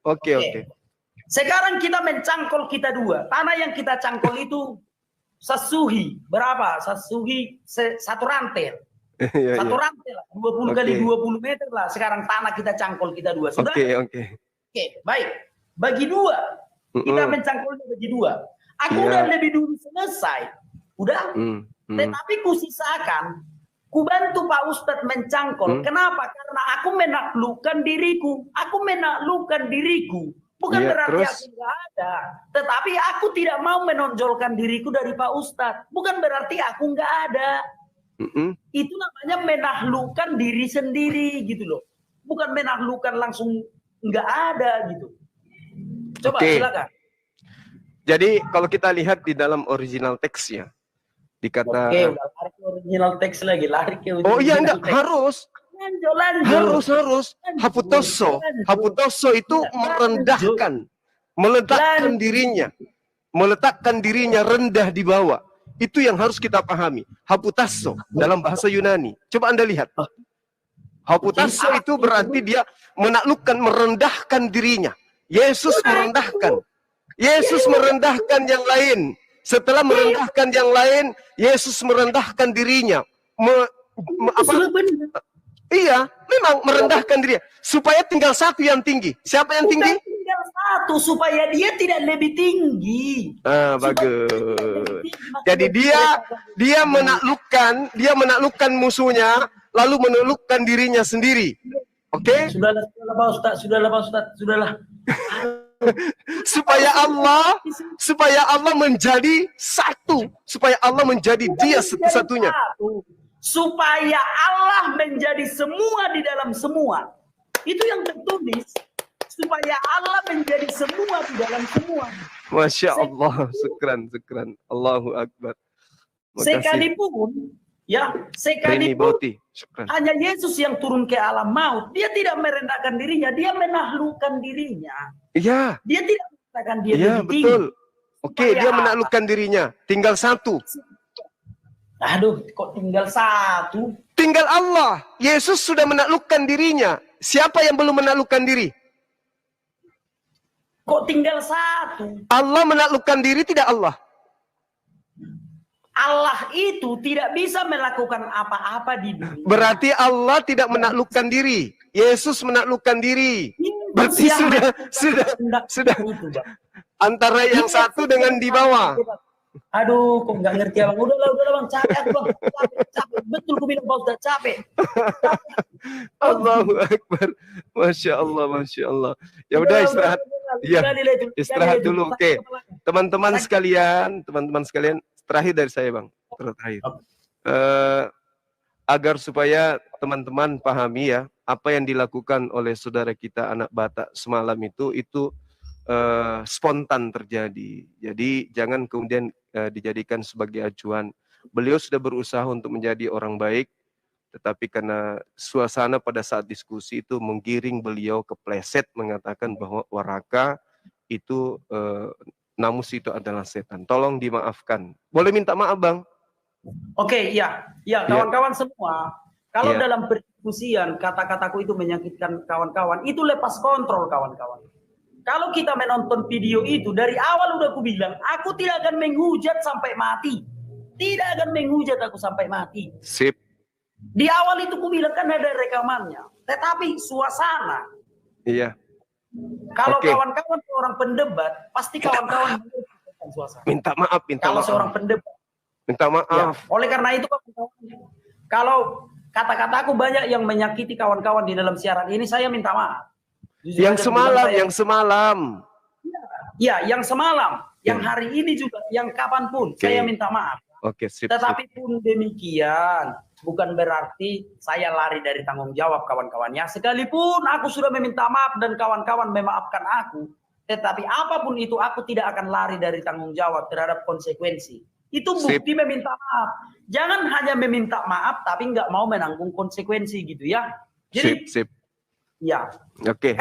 Oke. Sekarang kita mencangkol kita dua. Tanah yang kita cangkol itu sasuhi. Berapa? Sasuhi satu rantai. Satu rantai lah. 20 kali 20 meter lah. Sekarang tanah kita cangkol kita dua. Sudah? Oke, baik. Bagi dua. Kita mencangkolnya bagi dua. Aku udah lebih dulu selesai. Udah? Tetapi kusisakan. Ku bantu Pak Ustadz mencangkol. Kenapa? Karena aku menaklukkan diriku. Bukan berarti aku nggak ada. Tetapi aku tidak mau menonjolkan diriku dari Pak Ustadz. Bukan berarti aku nggak ada. Itu namanya menaklukkan diri sendiri gitu loh. Bukan menaklukkan langsung nggak ada gitu. Coba silakan. Jadi kalau kita lihat di dalam original teksnya, dikata udah lari ke original teks lagi, lari ke original. Oh iya, enggak, harus. Harus. Haputoso itu merendahkan, meletakkan dirinya rendah di bawah. Itu yang harus kita pahami. Haputasso dalam bahasa Yunani. Coba Anda lihat. Haputasso itu berarti dia menaklukkan, merendahkan dirinya. Yesus merendahkan yang lain. Setelah merendahkan yang lain, Yesus merendahkan dirinya. Iya, memang merendahkan dirinya. Supaya tinggal satu yang tinggi. Siapa yang tinggi? Tinggal satu, supaya dia tidak lebih tinggi. Bagus. Jadi dia menaklukkan musuhnya, lalu menaklukkan dirinya sendiri. Oke? Sudahlah Pak Ustadz, sudahlah. supaya Allah menjadi satu, supaya Allah menjadi dia satu-satunya. Supaya Allah menjadi semua di dalam semua. Itu yang tertulis. Supaya Allah menjadi semua di dalam semua. Masya Allah, syukran. Allahu Akbar. Sekalipun hanya Yesus yang turun ke alam maut, dia tidak merendahkan dirinya, dia menaklukkan dirinya. Iya. Dia tidak mengatakan dia iya, lebih betul. tinggi. Oke, dia menaklukkan dirinya. Tinggal satu. Aduh, kok tinggal satu? Tinggal Allah. Yesus sudah menaklukkan dirinya. Siapa yang belum menaklukkan diri? Kok tinggal satu? Allah menaklukkan diri, tidak Allah? Allah itu tidak bisa melakukan apa-apa di dunia. Berarti Allah tidak menaklukkan diri. Yesus menaklukkan diri. Berarti sudah antara yang satu dengan di bawah. Aduh, kok nggak ngerti abang. Udahlah bang, capek aku bang. Capek. Betul aku bilang Pak Ustaz, capek. Allahu Akbar. Masya Allah. Ya udah istirahat. Iya, istirahat dulu. Oke, teman-teman sekalian, terakhir dari saya bang, terakhir. Agar supaya teman-teman pahami ya, apa yang dilakukan oleh saudara kita anak Batak semalam itu spontan terjadi. Jadi jangan kemudian dijadikan sebagai acuan. Beliau sudah berusaha untuk menjadi orang baik, tetapi karena suasana pada saat diskusi itu menggiring beliau kepleset mengatakan bahwa Waraka itu Namus itu adalah setan. Tolong dimaafkan. Boleh minta maaf bang? Oke, ya kawan-kawan semua. Kalau dalam perdiskusian kata-kataku itu menyakitkan kawan-kawan, itu lepas kontrol kawan-kawan. Kalau kita menonton video itu, dari awal udah aku bilang, aku tidak akan menghujat sampai mati. Tidak akan menghujat aku sampai mati. Sip. Di awal itu aku bilang kan ada rekamannya. Tetapi suasana. Iya. Kalau kawan-kawan seorang pendebat, pasti kawan-kawan suasana. Minta maaf. Kalau seorang pendebat. Minta maaf. Ya, oleh karena itu, kalau kata-kataku banyak yang menyakiti kawan-kawan di dalam siaran ini, saya minta maaf. Yang semalam. Ya, yang semalam, yang hari ini juga, yang kapanpun, saya minta maaf. Sip. Tetapi pun demikian, bukan berarti saya lari dari tanggung jawab kawan-kawannya. Sekalipun aku sudah meminta maaf dan kawan-kawan memaafkan aku, tetapi apapun itu aku tidak akan lari dari tanggung jawab terhadap konsekuensi. Itu bukti meminta maaf. Jangan hanya meminta maaf tapi nggak mau menanggung konsekuensi gitu ya. Jadi, sip. Ya. Oke.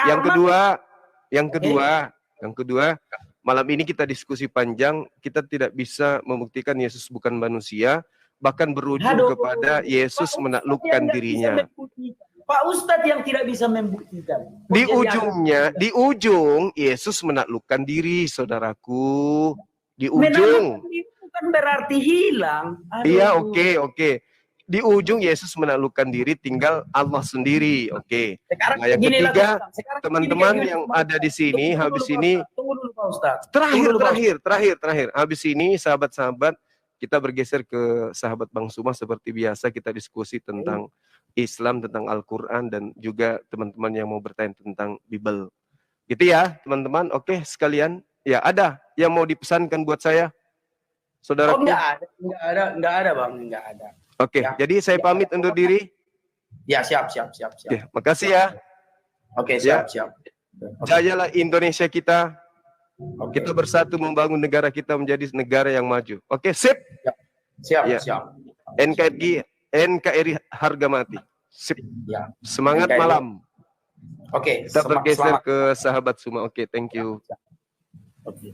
Yang kedua, malam ini kita diskusi panjang. Kita tidak bisa membuktikan Yesus bukan manusia, bahkan berujung kepada Yesus menaklukkan dirinya. Pak Ustadz yang tidak bisa membuktikan. Di ujung Yesus menaklukkan diri, saudaraku. Di ujung. Bukan berarti hilang. Iya, oke. Di ujung Yesus menaklukkan diri, tinggal Allah sendiri. Oke. Nah, yang ketiga, teman-teman yang ada di sini, habis ini, terakhir. Habis ini, sahabat-sahabat, kita bergeser ke sahabat Bang Suma seperti biasa. Kita diskusi tentang Islam, tentang Al-Quran, dan juga teman-teman yang mau bertanya tentang Bible. Gitu ya, teman-teman. Oke, sekalian. Ya, ada yang mau dipesankan buat saya, saudaraku? Enggak ada Bang, enggak ada. Oke, jadi saya pamit undur diri. Ya, siap. Ya, makasih ya. Oke, siap. Jayalah Indonesia kita. Kita bersatu membangun negara kita menjadi negara yang maju. Oke, sip. Siap. NKRI harga mati. Sip. Ya. Semangat NKRI. Malam. Oke. Kita bergeser ke sahabat Suma. Oke, thank you. Oke.